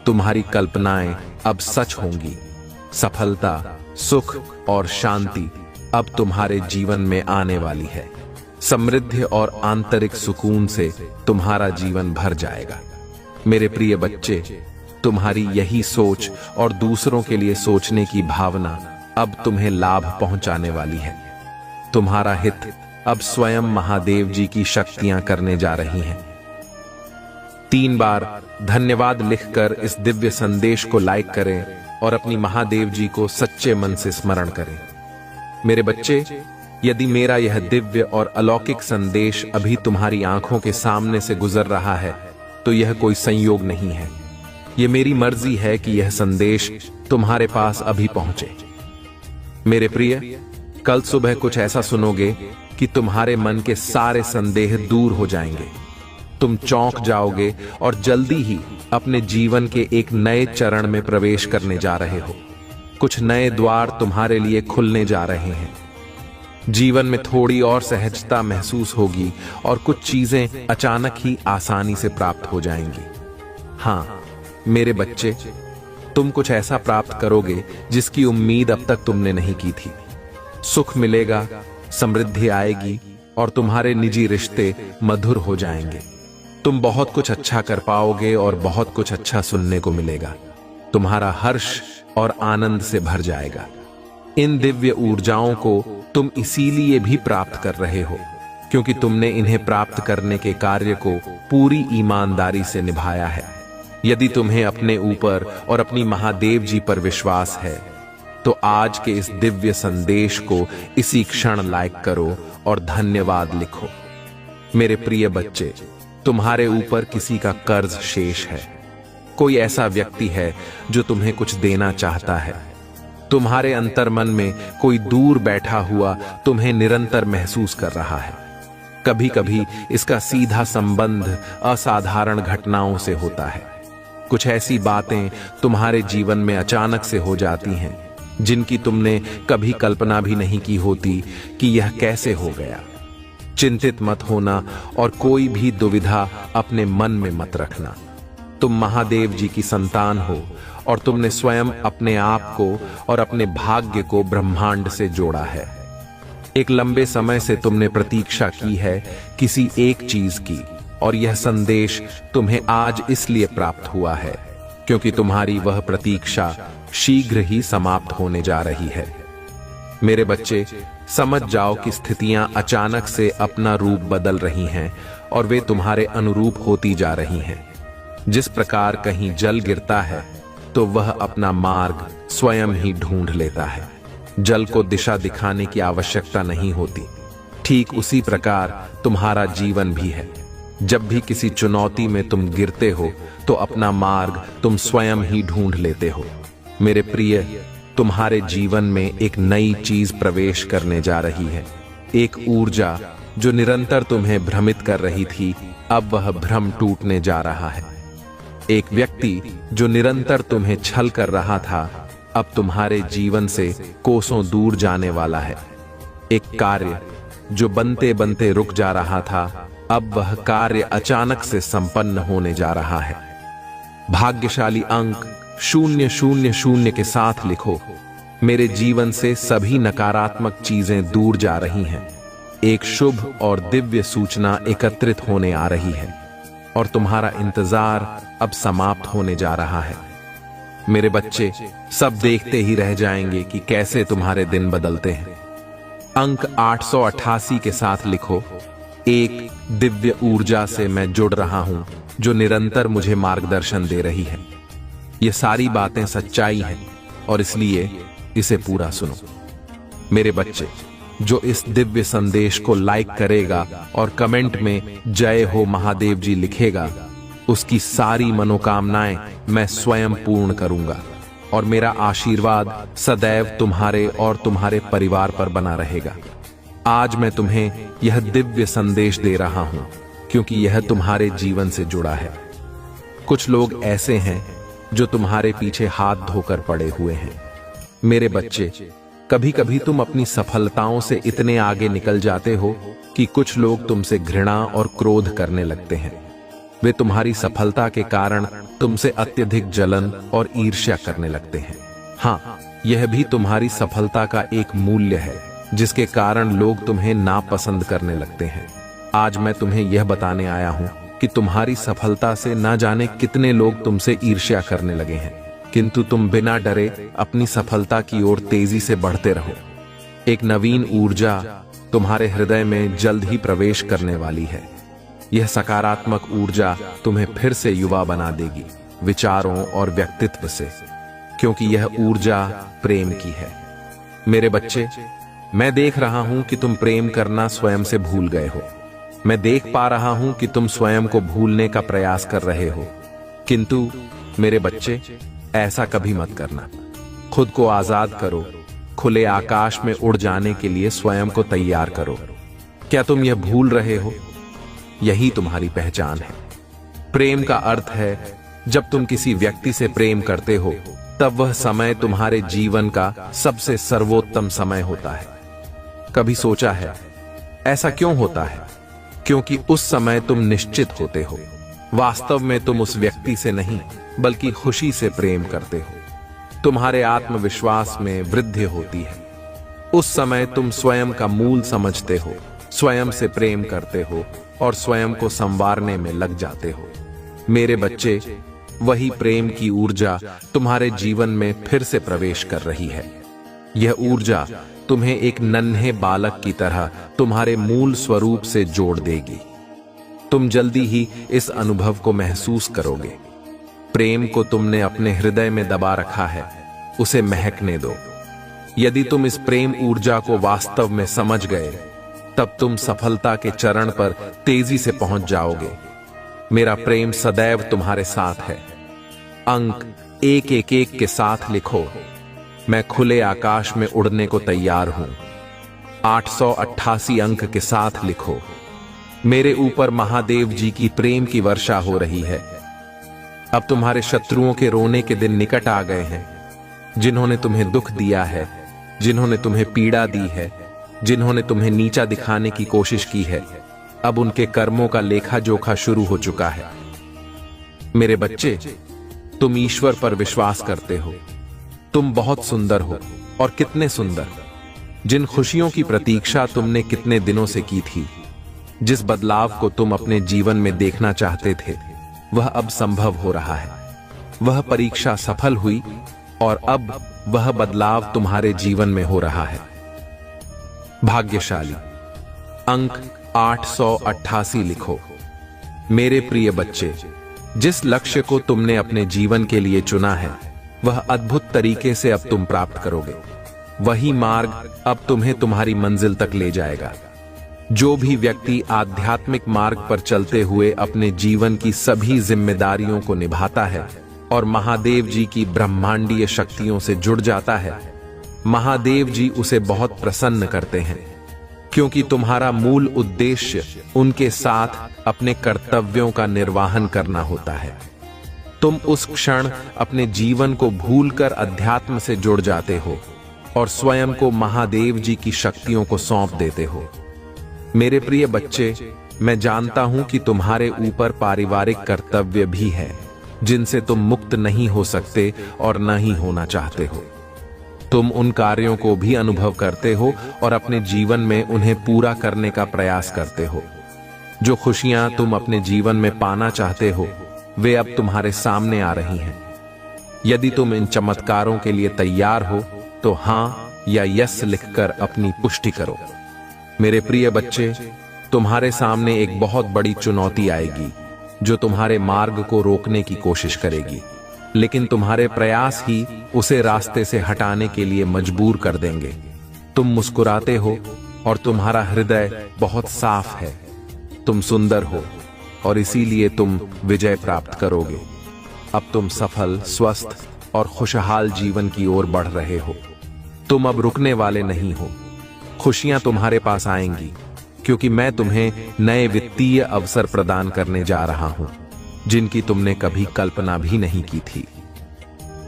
तुम्हारी कल्पनाएं अब सच होंगी। सफलता, सुख और शांति अब तुम्हारे जीवन में आने वाली है। समृद्धि और आंतरिक सुकून से तुम्हारा जीवन भर जाएगा। मेरे प्रिय बच्चे, तुम्हारी यही सोच और दूसरों के लिए सोचने की भावना अब तुम्हें लाभ पहुंचाने वाली है। तुम्हारा हित अब स्वयं महादेव जी की शक्तियां करने जा रही हैं। 3 बार धन्यवाद लिखकर इस दिव्य संदेश को लाइक करें और अपनी महादेव जी को सच्चे मन से स्मरण करें। मेरे बच्चे, यदि मेरा यह दिव्य और अलौकिक संदेश अभी तुम्हारी आंखों के सामने से गुजर रहा है तो यह कोई संयोग नहीं है। यह मेरी मर्जी है कि यह संदेश तुम्हारे पास अभी पहुंचे। मेरे प्रिय, कल सुबह कुछ ऐसा सुनोगे कि तुम्हारे मन के सारे संदेह दूर हो जाएंगे। तुम चौंक जाओगे और जल्दी ही अपने जीवन के एक नए चरण में प्रवेश करने जा रहे हो। कुछ नए द्वार तुम्हारे लिए खुलने जा रहे हैं। जीवन में थोड़ी और सहजता महसूस होगी और कुछ चीजें अचानक ही आसानी से प्राप्त हो जाएंगी। हाँ मेरे बच्चे, तुम कुछ ऐसा प्राप्त करोगे जिसकी उम्मीद अब तक तुमने नहीं की थी। सुख मिलेगा, समृद्धि आएगी और तुम्हारे निजी रिश्ते मधुर हो जाएंगे। तुम बहुत कुछ अच्छा कर पाओगे और बहुत कुछ अच्छा सुनने को मिलेगा। तुम्हारा हर्ष और आनंद से भर जाएगा। इन दिव्य ऊर्जाओं को तुम इसीलिए भी प्राप्त कर रहे हो क्योंकि तुमने इन्हें प्राप्त करने के कार्य को पूरी ईमानदारी से निभाया है। यदि तुम्हें अपने ऊपर और अपनी महादेव जी पर विश्वास है तो आज के इस दिव्य संदेश को इसी क्षण लाइक करो और धन्यवाद लिखो। मेरे प्रिय बच्चे, तुम्हारे ऊपर किसी का कर्ज शेष है। कोई ऐसा व्यक्ति है जो तुम्हें कुछ देना चाहता है। तुम्हारे अंतर्मन में कोई दूर बैठा हुआ तुम्हें निरंतर महसूस कर रहा है। कभी कभी इसका सीधा संबंध असाधारण घटनाओं से होता है। कुछ ऐसी बातें तुम्हारे जीवन में अचानक से हो जाती हैं जिनकी तुमने कभी कल्पना भी नहीं की होती कि यह कैसे हो गया। चिंतित मत होना और कोई भी दुविधा अपने मन में मत रखना। तुम महादेव जी की संतान हो और तुमने स्वयं अपने आप को और अपने भाग्य को ब्रह्मांड से जोड़ा है। एक लंबे समय से तुमने प्रतीक्षा की है किसी एक चीज की, और यह संदेश तुम्हें आज इसलिए प्राप्त हुआ है क्योंकि तुम्हारी वह प्रतीक्षा शीघ्र ही समाप्त होने जा रही है। मेरे बच्चे, समझ जाओ कि स्थितियां अचानक से अपना रूप बदल रही हैं और वे तुम्हारे अनुरूप होती जा रही हैं। जिस प्रकार कहीं जल गिरता है तो वह अपना मार्ग स्वयं ही ढूंढ लेता है। जल को दिशा दिखाने की आवश्यकता नहीं होती। ठीक उसी प्रकार तुम्हारा जीवन भी है। जब भी किसी चुनौती में तुम गिरते हो तो अपना मार्ग तुम स्वयं ही ढूंढ लेते हो। मेरे प्रिय, तुम्हारे जीवन में एक नई चीज प्रवेश करने जा रही है। एक ऊर्जा जो निरंतर तुम्हें भ्रमित कर रही थी, अब वह भ्रम टूटने जा रहा है। एक व्यक्ति जो निरंतर तुम्हें छल कर रहा था, अब तुम्हारे जीवन से कोसों दूर जाने वाला है। एक कार्य जो बनते बनते रुक जा रहा था, अब वह कार्य अचानक से संपन्न होने जा रहा है। भाग्यशाली अंक 000 के साथ लिखो। मेरे जीवन से सभी नकारात्मक चीजें दूर जा रही हैं। एक शुभ और दिव्य सूचना एकत्रित होने आ रही है और तुम्हारा इंतजार अब समाप्त होने जा रहा है। मेरे बच्चे, सब देखते ही रह जाएंगे कि कैसे तुम्हारे दिन बदलते हैं। अंक 888 के साथ लिखो। एक दिव्य ऊर्जा से मैं जुड़ रहा हूं जो निरंतर मुझे मार्गदर्शन दे रही है। ये सारी बातें सच्चाई हैं और इसलिए इसे पूरा सुनो। मेरे बच्चे, जो इस दिव्य संदेश को लाइक करेगा और कमेंट में जय हो महादेव जी लिखेगा, उसकी सारी मनोकामनाएं मैं स्वयं पूर्ण करूंगा और मेरा आशीर्वाद सदैव तुम्हारे और तुम्हारे परिवार पर बना रहेगा। आज मैं तुम्हें यह दिव्य संदेश दे रहा हूं क्योंकि यह तुम्हारे जीवन से जुड़ा है। कुछ लोग ऐसे हैं जो तुम्हारे पीछे हाथ धोकर पड़े हुए हैं। मेरे बच्चे, कभी कभी तुम अपनी सफलताओं से इतने आगे निकल जाते हो कि कुछ लोग तुमसे घृणा और क्रोध करने लगते हैं। वे तुम्हारी सफलता के कारण तुमसे अत्यधिक जलन और ईर्ष्या करने लगते हैं। हाँ, यह भी तुम्हारी सफलता का एक मूल्य है जिसके कारण लोग तुम्हें नापसंद करने लगते हैं। आज मैं तुम्हें यह बताने आया हूं कि तुम्हारी सफलता से ना जाने कितने लोग तुमसे ईर्ष्या करने लगे हैं, किंतु तुम बिना डरे अपनी सफलता की ओर तेजी से बढ़ते रहो। एक नवीन ऊर्जा तुम्हारे हृदय में जल्द ही प्रवेश करने वाली है। यह सकारात्मक ऊर्जा तुम्हें फिर से युवा बना देगी, विचारों और व्यक्तित्व से, क्योंकि यह ऊर्जा प्रेम की है। मेरे बच्चे, मैं देख रहा हूं कि तुम प्रेम करना स्वयं से भूल गए हो। मैं देख पा रहा हूं कि तुम स्वयं को भूलने का प्रयास कर रहे हो, किंतु मेरे बच्चे, ऐसा कभी मत करना। खुद को आजाद करो। खुले आकाश में उड़ जाने के लिए स्वयं को तैयार करो। क्या तुम यह भूल रहे हो? यही तुम्हारी पहचान है। प्रेम का अर्थ है जब तुम किसी व्यक्ति से प्रेम करते हो तब वह समय तुम्हारे जीवन का सबसे सर्वोत्तम समय होता है। कभी सोचा है ऐसा क्यों होता है? क्योंकि उस समय तुम निश्चित होते हो। वास्तव में तुम उस व्यक्ति से नहीं बल्कि खुशी से प्रेम करते हो। तुम्हारे आत्मविश्वास में वृद्धि होती है। उस समय तुम स्वयं का मूल समझते हो, स्वयं से प्रेम करते हो और स्वयं को संवारने में लग जाते हो। मेरे बच्चे, वही प्रेम की ऊर्जा तुम्हारे जीवन में फिर से प्रवेश कर रही है। यह ऊर्जा तुम्हें एक नन्हे बालक की तरह तुम्हारे मूल स्वरूप से जोड़ देगी। तुम जल्दी ही इस अनुभव को महसूस करोगे। प्रेम को तुमने अपने हृदय में दबा रखा है, उसे महकने दो। यदि तुम इस प्रेम ऊर्जा को वास्तव में समझ गए, तब तुम सफलता के चरण पर तेजी से पहुंच जाओगे। मेरा प्रेम सदैव तुम्हारे साथ है। अंक एक एक एक के साथ लिखो। मैं खुले आकाश में उड़ने को तैयार हूं। 888 अंक के साथ लिखो। मेरे ऊपर महादेव जी की प्रेम की वर्षा हो रही है। अब तुम्हारे शत्रुओं के रोने के दिन निकट आ गए हैं। जिन्होंने तुम्हें दुख दिया है, जिन्होंने तुम्हें पीड़ा दी है, जिन्होंने तुम्हें नीचा दिखाने की कोशिश की है, अब उनके कर्मों का लेखा जोखा शुरू हो चुका है। मेरे बच्चे, तुम ईश्वर पर विश्वास करते हो। तुम बहुत सुंदर हो, और कितने सुंदर। जिन खुशियों की प्रतीक्षा तुमने कितने दिनों से की थी, जिस बदलाव को तुम अपने जीवन में देखना चाहते थे, वह अब संभव हो रहा है। वह परीक्षा सफल हुई और अब वह बदलाव तुम्हारे जीवन में हो रहा है। भाग्यशाली। अंक 888 लिखो। मेरे प्रिय बच्चे, जिस लक्ष्य को तुमने अपने जीवन के लिए चुना है, वह अद्भुत तरीके से अब तुम प्राप्त करोगे। वही मार्ग अब तुम्हें तुम्हारी मंजिल तक ले जाएगा। जो भी व्यक्ति आध्यात्मिक मार्ग पर चलते हुए अपने जीवन की सभी जिम्मेदारियों को निभाता है और महादेव जी की ब्रह्मांडीय शक्तियों से जुड़ जाता है, महादेव जी उसे बहुत प्रसन्न करते हैं, क्योंकि तुम्हारा मूल उद्देश्य उनके साथ अपने कर्तव्यों का निर्वहन करना होता है। तुम उस क्षण अपने जीवन को भूलकर अध्यात्म से जुड़ जाते हो और स्वयं को महादेव जी की शक्तियों को सौंप देते हो। मेरे प्रिय बच्चे, मैं जानता हूं कि तुम्हारे ऊपर पारिवारिक कर्तव्य भी है, जिनसे तुम मुक्त नहीं हो सकते और न ही होना चाहते हो। तुम उन कार्यों को भी अनुभव करते हो और अपने जीवन में उन्हें पूरा करने का प्रयास करते हो। जो खुशियां तुम अपने जीवन में पाना चाहते हो, वे अब तुम्हारे सामने आ रही हैं। यदि तुम इन चमत्कारों के लिए तैयार हो, तो हां या यस लिखकर अपनी पुष्टि करो। मेरे प्रिय बच्चे, तुम्हारे सामने एक बहुत बड़ी चुनौती आएगी, जो तुम्हारे मार्ग को रोकने की कोशिश करेगी, लेकिन तुम्हारे प्रयास ही उसे रास्ते से हटाने के लिए मजबूर कर देंगे। तुम मुस्कुराते हो और तुम्हारा हृदय बहुत साफ है। तुम सुंदर हो और इसीलिए तुम विजय प्राप्त करोगे। अब तुम सफल, स्वस्थ और खुशहाल जीवन की ओर बढ़ रहे हो। तुम अब रुकने वाले नहीं हो। खुशियां तुम्हारे पास आएंगी, क्योंकि मैं तुम्हें नए वित्तीय अवसर प्रदान करने जा रहा हूं, जिनकी तुमने कभी कल्पना भी नहीं की थी।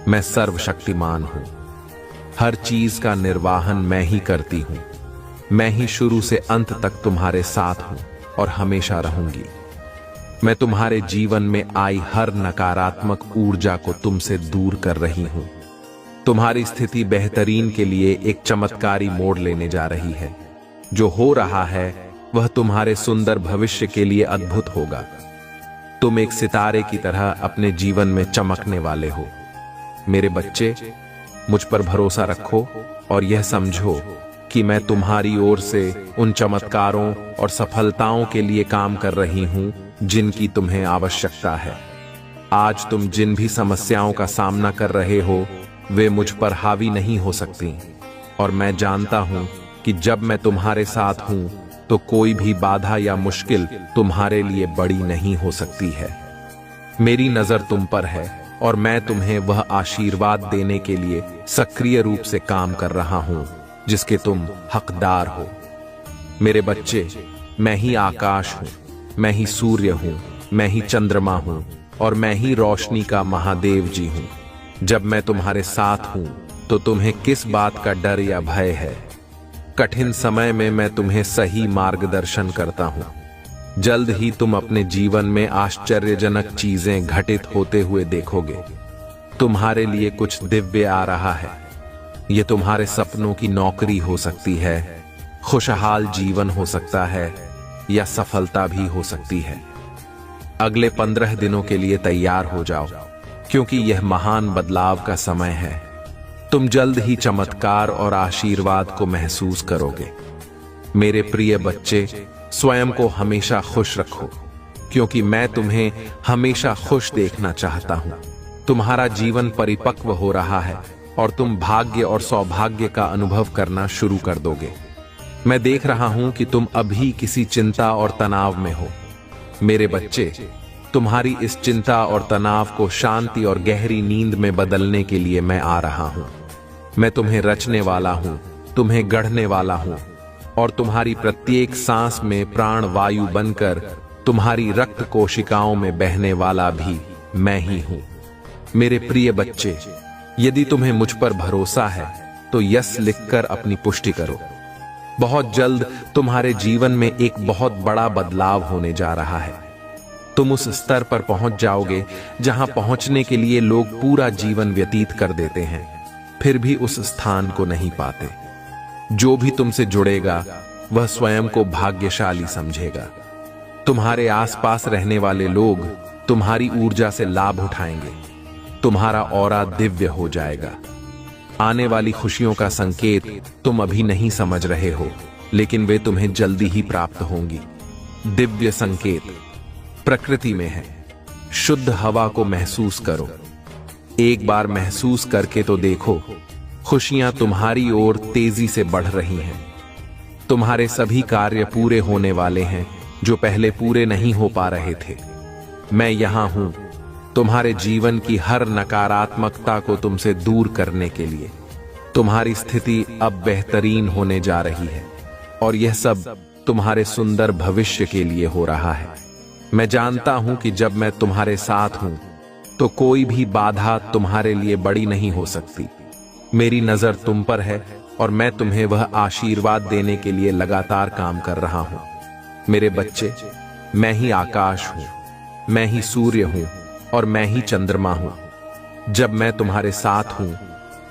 मैं सर्वशक्तिमान हूं। हर चीज का निर्वाहन मैं ही करती हूं। मैं ही शुरू से अंत तक तुम्हारे साथ हूं और हमेशा रहूंगी। मैं तुम्हारे जीवन में आई हर नकारात्मक ऊर्जा को तुमसे दूर कर रही हूं। तुम्हारी स्थिति बेहतरीन के लिए एक चमत्कारी मोड़ लेने जा रही है। जो हो रहा है वह तुम्हारे सुंदर भविष्य के लिए अद्भुत होगा। तुम एक सितारे की तरह अपने जीवन में चमकने वाले हो। मेरे बच्चे, मुझ पर भरोसा रखो और यह समझो कि मैं तुम्हारी ओर से उन चमत्कारों और सफलताओं के लिए काम कर रही हूं, जिनकी तुम्हें आवश्यकता है। आज तुम जिन भी समस्याओं का सामना कर रहे हो, वे मुझ पर हावी नहीं हो सकती, और मैं जानता हूं कि जब मैं तुम्हारे साथ हूं, तो कोई भी बाधा या मुश्किल तुम्हारे लिए बड़ी नहीं हो सकती है। मेरी नजर तुम पर है और मैं तुम्हें वह आशीर्वाद देने के लिए सक्रिय रूप से काम कर रहा हूं, जिसके तुम हकदार हो। मेरे बच्चे, मैं ही आकाश हूं, मैं ही सूर्य हूं, मैं ही चंद्रमा हूं और मैं ही रोशनी का महादेव जी हूं। जब मैं तुम्हारे साथ हूं, तो तुम्हें किस बात का डर या भय है? कठिन समय में मैं तुम्हें सही मार्गदर्शन करता हूं। जल्द ही तुम अपने जीवन में आश्चर्यजनक चीजें घटित होते हुए देखोगे। तुम्हारे लिए कुछ दिव्य आ रहा है। यह तुम्हारे सपनों की नौकरी हो सकती है, खुशहाल जीवन हो सकता है, या सफलता भी हो सकती है। अगले 15 दिनों के लिए तैयार हो जाओ, क्योंकि यह महान बदलाव का समय है। तुम जल्द ही चमत्कार और आशीर्वाद को महसूस करोगे। मेरे प्रिय बच्चे, स्वयं को हमेशा खुश रखो, क्योंकि मैं तुम्हें हमेशा खुश देखना चाहता हूं। तुम्हारा जीवन परिपक्व हो रहा है और तुम भाग्य और सौभाग्य का अनुभव करना शुरू कर दोगे। मैं देख रहा हूं कि तुम अभी किसी चिंता और तनाव में हो। मेरे बच्चे, तुम्हारी इस चिंता और तनाव को शांति और गहरी नींद में बदलने के लिए मैं आ रहा हूं। मैं तुम्हें रचने वाला हूं, तुम्हें गढ़ने वाला हूं और तुम्हारी प्रत्येक सांस में प्राण वायु बनकर तुम्हारी रक्त कोशिकाओं में बहने वाला भी मैं ही हूं। मेरे प्रिय बच्चे, यदि तुम्हें मुझ पर भरोसा है तो यस लिखकर अपनी पुष्टि करो। बहुत जल्द तुम्हारे जीवन में एक बहुत बड़ा बदलाव होने जा रहा है। तुम उस स्तर पर पहुंच जाओगे जहां पहुंचने के लिए लोग पूरा जीवन व्यतीत कर देते हैं, फिर भी उस स्थान को नहीं पाते। जो भी तुमसे जुड़ेगा वह स्वयं को भाग्यशाली समझेगा। तुम्हारे आसपास रहने वाले लोग तुम्हारी ऊर्जा से लाभ उठाएंगे। तुम्हारा ऑरा दिव्य हो जाएगा। आने वाली खुशियों का संकेत तुम अभी नहीं समझ रहे हो, लेकिन वे तुम्हें जल्दी ही प्राप्त होंगी। दिव्य संकेत प्रकृति में है। शुद्ध हवा को महसूस करो। एक बार महसूस करके तो देखो, खुशियां तुम्हारी ओर तेजी से बढ़ रही हैं। तुम्हारे सभी कार्य पूरे होने वाले हैं जो पहले पूरे नहीं हो पा रहे थे। मैं यहां हूं तुम्हारे जीवन की हर नकारात्मकता को तुमसे दूर करने के लिए। तुम्हारी स्थिति अब बेहतरीन होने जा रही है और यह सब तुम्हारे सुंदर भविष्य के लिए हो रहा है। मैं जानता हूं कि जब मैं तुम्हारे साथ हूं तो कोई भी बाधा तुम्हारे लिए बड़ी नहीं हो सकती। मेरी नजर तुम पर है और मैं तुम्हें वह आशीर्वाद देने के लिए लगातार काम कर रहा हूं। मेरे बच्चे, मैं ही आकाश हूं, मैं ही सूर्य हूं और मैं ही चंद्रमा हूं। जब मैं तुम्हारे साथ हूं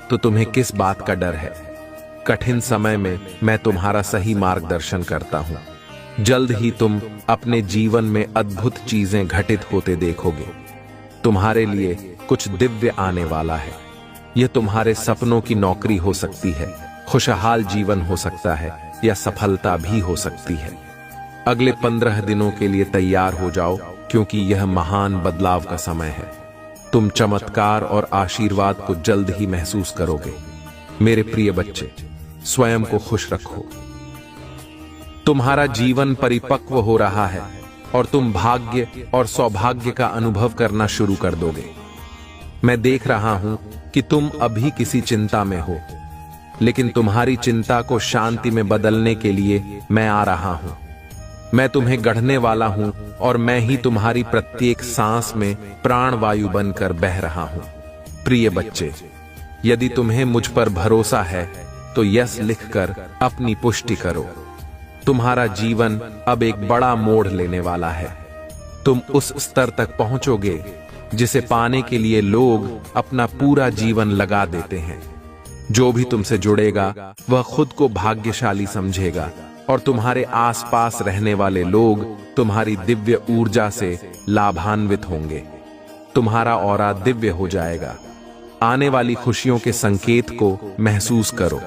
तो तुम्हें किस बात का डर है? कठिन समय में मैं तुम्हारा सही मार्गदर्शन करता हूं। जल्द ही तुम अपने जीवन में अद्भुत चीजें घटित होते देखोगे। तुम्हारे लिए कुछ दिव्य आने वाला है। यह तुम्हारे सपनों की नौकरी हो सकती है, खुशहाल जीवन हो सकता है या सफलता भी हो सकती है। अगले 15 दिनों के लिए तैयार हो जाओ, क्योंकि यह महान बदलाव का समय है। तुम चमत्कार और आशीर्वाद को जल्द ही महसूस करोगे। मेरे प्रिय बच्चे, स्वयं को खुश रखो। तुम्हारा जीवन परिपक्व हो रहा है और तुम भाग्य और सौभाग्य का अनुभव करना शुरू कर दोगे। मैं देख रहा हूं कि तुम अभी किसी चिंता में हो, लेकिन तुम्हारी चिंता को शांति में बदलने के लिए मैं आ रहा हूं। मैं तुम्हें गढ़ने वाला हूं और मैं ही तुम्हारी प्रत्येक सांस में प्राण वायु बनकर बह रहा हूं। प्रिय बच्चे, यदि तुम्हें मुझ पर भरोसा है तो यस लिखकर अपनी पुष्टि करो। तुम्हारा जीवन अब एक बड़ा मोड़ लेने वाला है। तुम उस स्तर तक पहुंचोगे जिसे पाने के लिए लोग अपना पूरा जीवन लगा देते हैं। जो भी तुमसे जुड़ेगा वह खुद को भाग्यशाली समझेगा और तुम्हारे आसपास रहने वाले लोग तुम्हारी दिव्य ऊर्जा से लाभान्वित होंगे। तुम्हारा ऑरा दिव्य हो जाएगा। आने वाली खुशियों के संकेत को महसूस करो।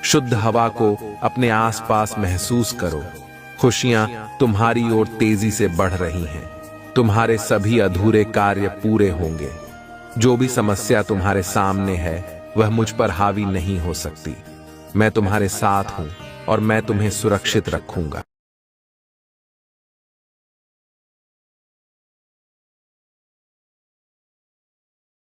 शुद्ध हवा को अपने आसपास महसूस करो। खुशियां तुम्हारी ओर तेजी से बढ़ रही हैं। तुम्हारे सभी अधूरे कार्य पूरे होंगे। जो भी समस्या तुम्हारे सामने है वह मुझ पर हावी नहीं हो सकती। मैं तुम्हारे साथ हूं और मैं तुम्हें सुरक्षित रखूंगा।